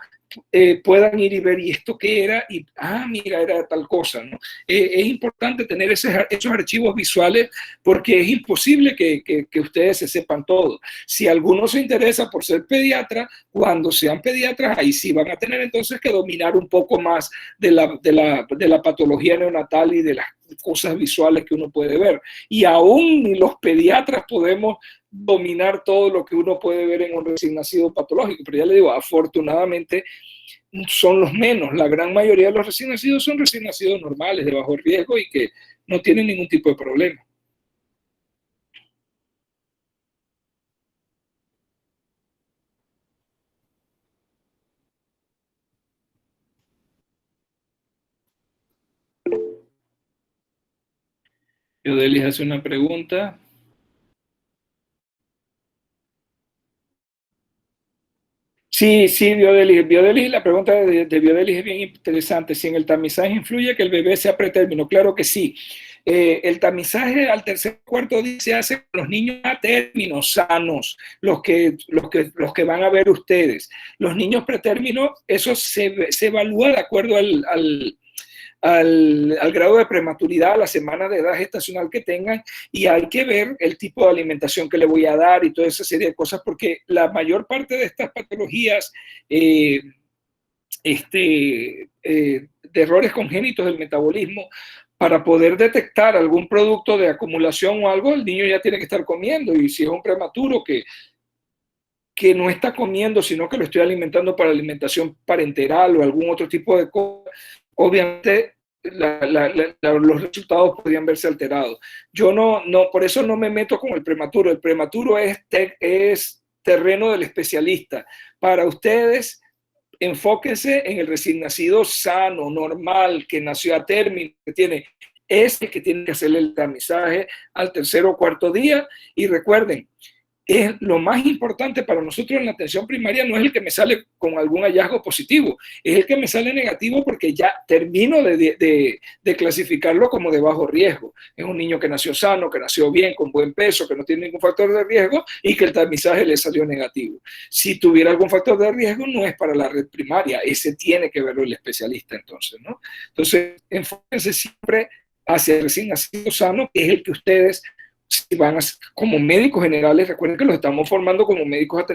puedan ir y ver, ¿y esto qué era? Y, mira, era tal cosa, ¿no? Es importante tener esos archivos visuales, porque es imposible que ustedes se sepan todo. Si alguno se interesa por ser pediatra, cuando sean pediatras, ahí sí van a tener entonces que dominar un poco más de la patología neonatal y de las cosas visuales que uno puede ver. Y aún los pediatras podemos dominar todo lo que uno puede ver en un recién nacido patológico, pero ya le digo, afortunadamente son los menos. La gran mayoría de los recién nacidos son recién nacidos normales, de bajo riesgo, y que no tienen ningún tipo de problema. Yodelis hace una pregunta. Sí, Biodelis, la pregunta de Biodelis es bien interesante. Si en el tamizaje influye que el bebé sea pretérmino, claro que sí. El tamizaje al tercer o cuarto día se hace con los niños a término sanos, los que van a ver ustedes. Los niños pretérmino, eso se evalúa de acuerdo al grado de prematuridad, a la semana de edad gestacional que tengan, y hay que ver el tipo de alimentación que le voy a dar y toda esa serie de cosas, porque la mayor parte de estas patologías de errores congénitos del metabolismo para poder detectar algún producto de acumulación o algo, el niño ya tiene que estar comiendo. Y si es un prematuro que no está comiendo, sino que lo estoy alimentando para alimentación parenteral o algún otro tipo de cosa, obviamente los resultados podrían verse alterados. Yo por eso no me meto con el prematuro. El prematuro es terreno del especialista. Para ustedes, enfóquense en el recién nacido sano, normal, que nació a término, que tiene el que tiene que hacerle el tamizaje al tercer o cuarto día. Y recuerden, es lo más importante para nosotros en la atención primaria, no es el que me sale con algún hallazgo positivo, es el que me sale negativo porque ya termino de clasificarlo como de bajo riesgo. Es un niño que nació sano, que nació bien, con buen peso, que no tiene ningún factor de riesgo y que el tamizaje le salió negativo. Si tuviera algún factor de riesgo, no es para la red primaria, ese tiene que verlo el especialista entonces, ¿no? Entonces, enfóquense siempre hacia el recién nacido sano, que es el que ustedes, si van como médicos generales, recuerden que los estamos formando como médicos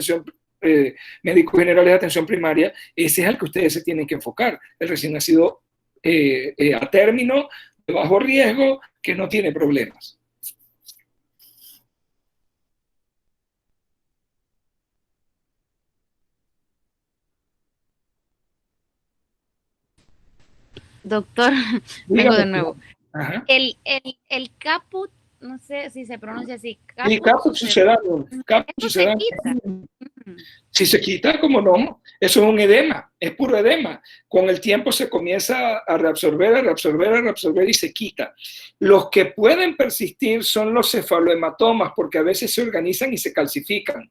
generales de atención primaria, ese es al que ustedes se tienen que enfocar, el recién nacido a término, de bajo riesgo, que no tiene problemas. Doctor, vengo de nuevo. Ajá. El caput, no sé si se pronuncia así. El caput sucedáneo. Si se quita, como no, eso es un edema, es puro edema. Con el tiempo se comienza a reabsorber y se quita. Los que pueden persistir son los cefalohematomas, porque a veces se organizan y se calcifican.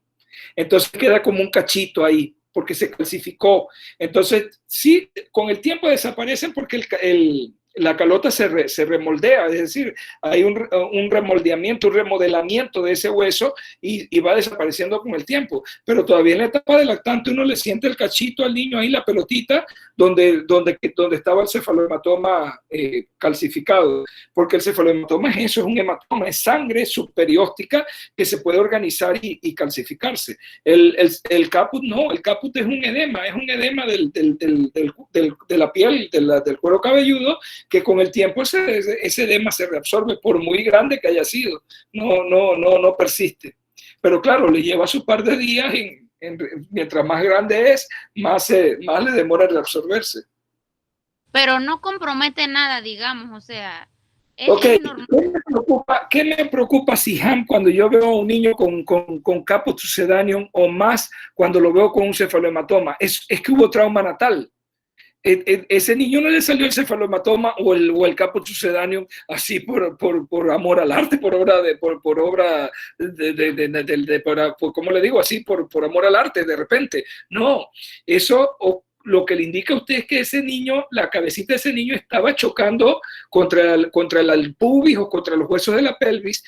Entonces queda como un cachito ahí, porque se calcificó. Entonces, sí, con el tiempo desaparecen porque la calota se remoldea, es decir, hay un remoldeamiento, un remodelamiento de ese hueso y va desapareciendo con el tiempo. Pero todavía en la etapa de lactante uno le siente el cachito al niño ahí, la pelotita, donde estaba el cefalohematoma calcificado. Porque el cefalohematoma es eso, es un hematoma, es sangre subperióstica que se puede organizar y calcificarse. El caput no, el caput es un edema de la piel, del cuero cabelludo, que con el tiempo ese edema se reabsorbe, por muy grande que haya sido, no persiste. Pero claro, le lleva su par de días, mientras más grande es, más le demora reabsorberse. Pero no compromete nada, digamos, o sea, es normal. ¿Qué me preocupa, Siham, cuando yo veo a un niño con caput succedaneum, o más cuando lo veo con un cefalohematoma? Es que hubo trauma natal. Ese niño no le salió el cefalohematoma o el caput succedaneum así por amor al arte, por ¿cómo le digo? Así por amor al arte de repente. No, eso lo que le indica a usted es que ese niño, la cabecita de ese niño estaba chocando contra el pubis o contra los huesos de la pelvis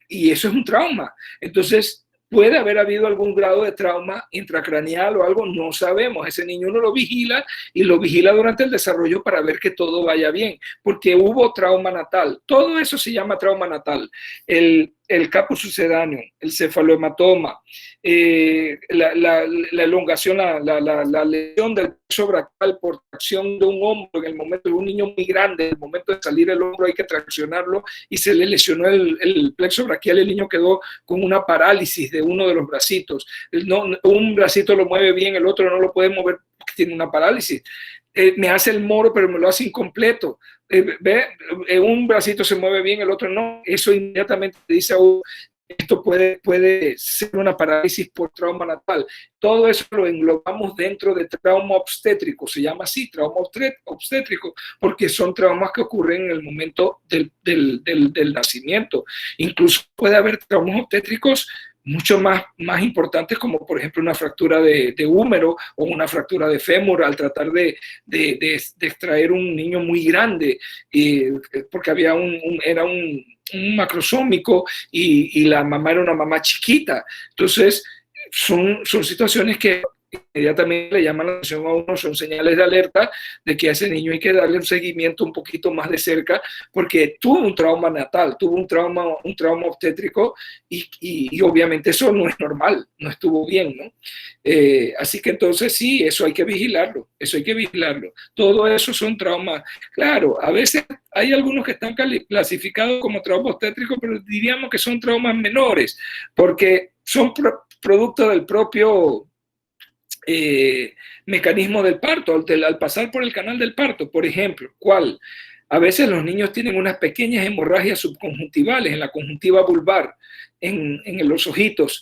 y eso es un trauma. Entonces, puede haber habido algún grado de trauma intracraneal o algo, no sabemos. Ese niño uno lo vigila y lo vigila durante el desarrollo para ver que todo vaya bien, porque hubo trauma natal. Todo eso se llama trauma natal. El caput succedaneum, el cefalohematoma, la elongación, la lesión del plexo braquial por tracción de un hombro en el momento de un niño muy grande, en el momento de salir el hombro hay que traccionarlo y se le lesionó el plexo braquial, el niño quedó con una parálisis de uno de los bracitos. Un bracito lo mueve bien, el otro no lo puede mover porque tiene una parálisis. Me hace el moro, pero me lo hace incompleto. Un bracito se mueve bien, el otro no. Eso inmediatamente dice, esto puede ser una parálisis por trauma natal. Todo eso lo englobamos dentro de trauma obstétrico. Se llama así, trauma obstétrico, porque son traumas que ocurren en el momento del nacimiento. Incluso puede haber traumas obstétricos mucho más importantes, como por ejemplo una fractura de húmero o una fractura de fémur al tratar de extraer un niño muy grande, porque era un macrosómico y la mamá era una mamá chiquita. Entonces, son situaciones que inmediatamente le llaman la atención a uno, son señales de alerta de que a ese niño hay que darle un seguimiento un poquito más de cerca, porque tuvo un trauma natal, tuvo un trauma obstétrico, y obviamente eso no es normal, no estuvo bien, ¿no? Así que entonces sí, eso hay que vigilarlo, eso hay que vigilarlo. Todo eso son traumas. Claro, a veces hay algunos que están clasificados como trauma obstétrico, pero diríamos que son traumas menores, porque son producto del propio mecanismo del parto, al pasar por el canal del parto, por ejemplo. ¿Cuál? A veces los niños tienen unas pequeñas hemorragias subconjuntivales en la conjuntiva vulvar, en los ojitos,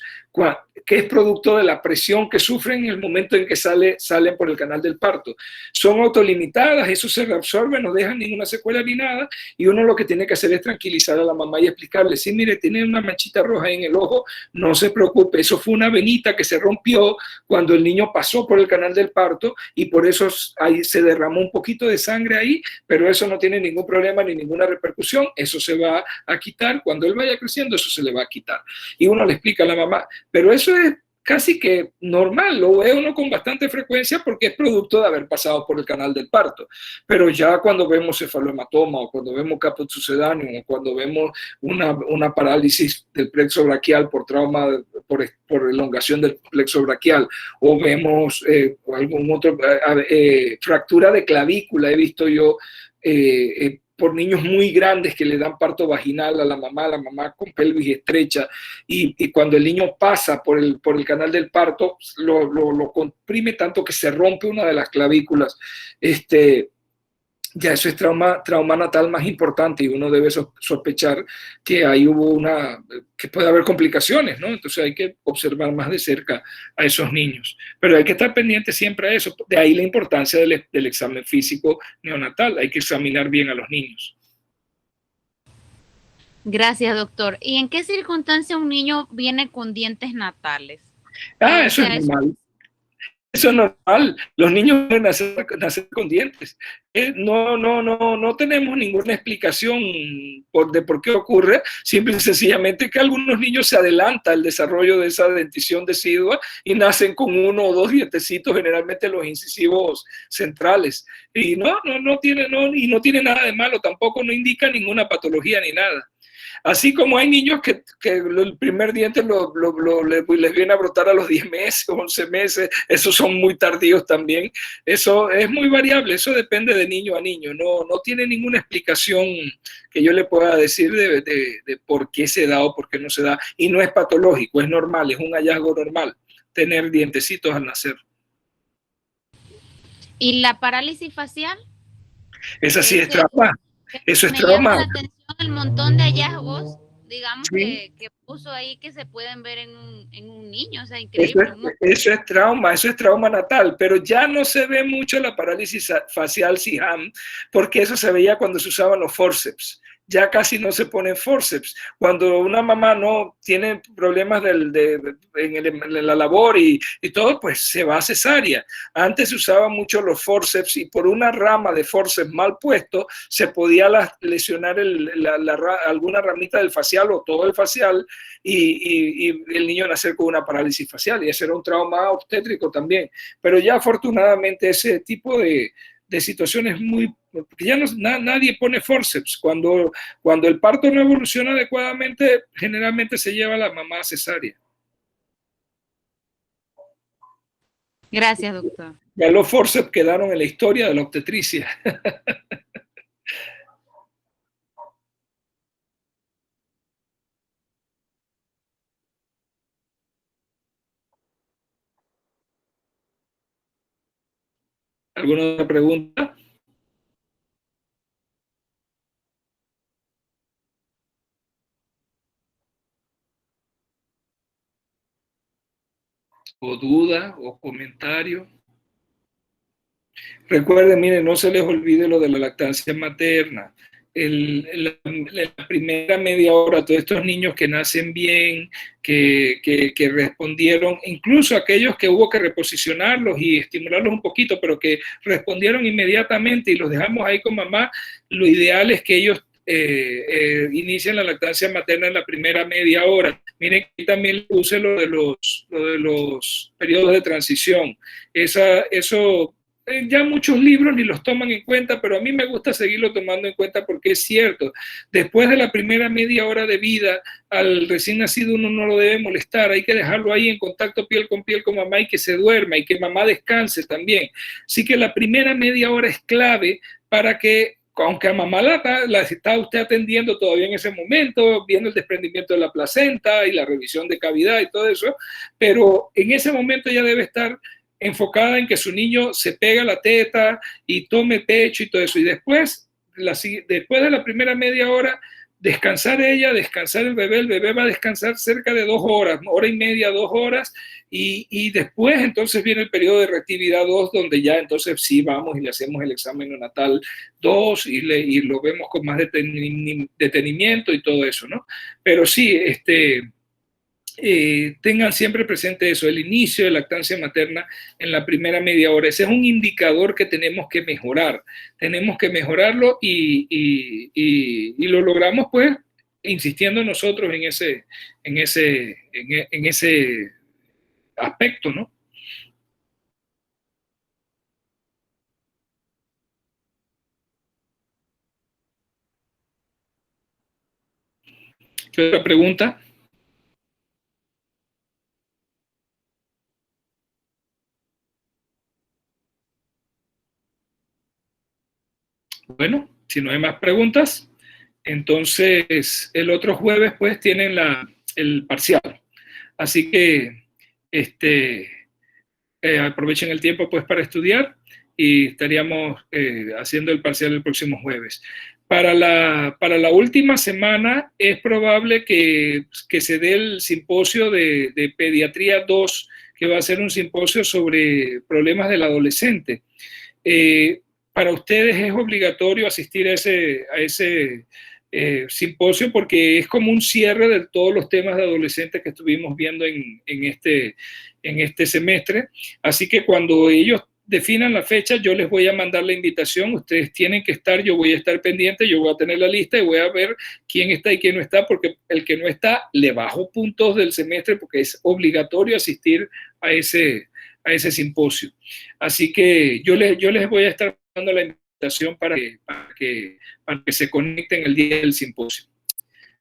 que es producto de la presión que sufren en el momento en que salen por el canal del parto. Son autolimitadas, eso se reabsorbe, no dejan ninguna secuela ni nada, y uno lo que tiene que hacer es tranquilizar a la mamá y explicarle: sí, mire, tiene una manchita roja en el ojo, no se preocupe, eso fue una venita que se rompió cuando el niño pasó por el canal del parto, y por eso ahí se derramó un poquito de sangre ahí, pero eso no tiene ningún problema ni ninguna repercusión, eso se va a quitar, cuando él vaya creciendo eso se le va a quitar. Y uno le explica a la mamá, pero eso es casi que normal, lo ve uno con bastante frecuencia porque es producto de haber pasado por el canal del parto. Pero ya cuando vemos cefalohematoma, o cuando vemos caput sucedáneo, o cuando vemos una parálisis del plexo braquial por trauma, por elongación del plexo braquial, o vemos algún otro, fractura de clavícula, he visto yo, por niños muy grandes que le dan parto vaginal a la mamá con pelvis estrecha, y cuando el niño pasa por el canal del parto, lo comprime tanto que se rompe una de las clavículas. Ya eso es trauma natal más importante, y uno debe sospechar que ahí que puede haber complicaciones, ¿no? Entonces hay que observar más de cerca a esos niños. Pero hay que estar pendiente siempre a eso. De ahí la importancia del examen físico neonatal. Hay que examinar bien a los niños. Gracias, doctor. ¿Y en qué circunstancia un niño viene con dientes natales? Eso es normal. Eso es normal, los niños pueden nacer con dientes. No tenemos ninguna explicación de por qué ocurre, simple y sencillamente que algunos niños se adelanta el desarrollo de esa dentición decidua y nacen con 1 o 2 dientecitos, generalmente los incisivos centrales. Y no tiene nada de malo, tampoco no indica ninguna patología ni nada. Así como hay niños que el primer diente les viene a brotar a los 10 meses, 11 meses, esos son muy tardíos también. Eso es muy variable, eso depende de niño a niño. No tiene ninguna explicación que yo le pueda decir de por qué se da o por qué no se da. Y no es patológico, es normal, es un hallazgo normal tener dientecitos al nacer. ¿Y la parálisis facial? Esa sí es trauma. Eso es trauma. Me llama la atención el montón de hallazgos, digamos, sí, que puso ahí, que se pueden ver en un niño, o sea, increíble. Eso es trauma natal, pero ya no se ve mucho la parálisis facial SIHAM, porque eso se veía cuando se usaban los forceps. Ya casi no se ponen forceps. Cuando una mamá no tiene problemas en la labor y todo, pues se va a cesárea. Antes se usaban mucho los forceps, y por una rama de forceps mal puesto se podía lesionar alguna ramita del facial o todo el facial, y el niño nacer con una parálisis facial, y ese era un trauma obstétrico también. Pero ya afortunadamente ese tipo de situaciones porque ya nadie pone forceps. Cuando el parto no evoluciona adecuadamente, generalmente se lleva a la mamá a cesárea. Gracias, doctor. Ya los forceps quedaron en la historia de la obstetricia. ¿Alguna otra pregunta? ¿O duda o comentario? Recuerden, miren, no se les olvide lo de la lactancia materna. La primera media hora, todos estos niños que nacen bien, que respondieron, incluso aquellos que hubo que reposicionarlos y estimularlos un poquito, pero que respondieron inmediatamente y los dejamos ahí con mamá, lo ideal es que ellos inician la lactancia materna en la primera media hora. Miren, aquí también puse lo de los periodos de transición. Eso ya muchos libros ni los toman en cuenta, pero a mí me gusta seguirlo tomando en cuenta porque es cierto. Después de la primera media hora de vida, al recién nacido uno no lo debe molestar, hay que dejarlo ahí en contacto piel con mamá y que se duerma y que mamá descanse también. Así que la primera media hora es clave para que, aunque a mamá la está usted atendiendo todavía en ese momento, viendo el desprendimiento de la placenta y la revisión de cavidad y todo eso, pero en ese momento ya debe estar enfocada en que su niño se pega la teta y tome pecho y todo eso. Y después de la primera media hora, descansar ella, descansar el bebé va a descansar cerca de 2 horas, 1 hora y media, 2 horas, y después entonces viene el periodo de reactividad 2, donde ya entonces sí vamos y le hacemos el examen neonatal 2 y lo vemos con más detenimiento y todo eso, ¿no? Pero sí, tengan siempre presente eso, el inicio de lactancia materna en la primera media hora. Ese es un indicador que tenemos que mejorar. Tenemos que mejorarlo y lo logramos pues insistiendo nosotros en ese aspecto, ¿no? ¿Qué otra pregunta? Bueno, si no hay más preguntas, entonces el otro jueves pues tienen el parcial. Así que aprovechen el tiempo pues para estudiar y estaríamos haciendo el parcial el próximo jueves. Para la última semana es probable que se dé el simposio de Pediatría 2, que va a ser un simposio sobre problemas del adolescente. Para ustedes es obligatorio asistir a ese simposio porque es como un cierre de todos los temas de adolescentes que estuvimos viendo en este semestre. Así que cuando ellos definan la fecha, yo les voy a mandar la invitación, ustedes tienen que estar, yo voy a estar pendiente, yo voy a tener la lista y voy a ver quién está y quién no está, porque el que no está le bajo puntos del semestre porque es obligatorio asistir a ese simposio. Así que yo les voy a estar dando la invitación para que se conecten el día del simposio.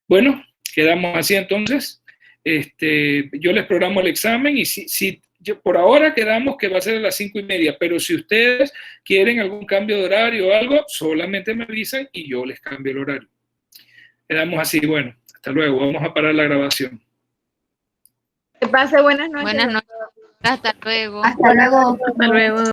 Bueno, quedamos así entonces. Yo les programo el examen y por ahora quedamos que va a ser a las 5:30, pero si ustedes quieren algún cambio de horario o algo, solamente me avisan y yo les cambio el horario. Quedamos así, bueno, hasta luego, vamos a parar la grabación. Que pase buenas noches. Buenas noches, hasta luego. Hasta luego. Hasta luego.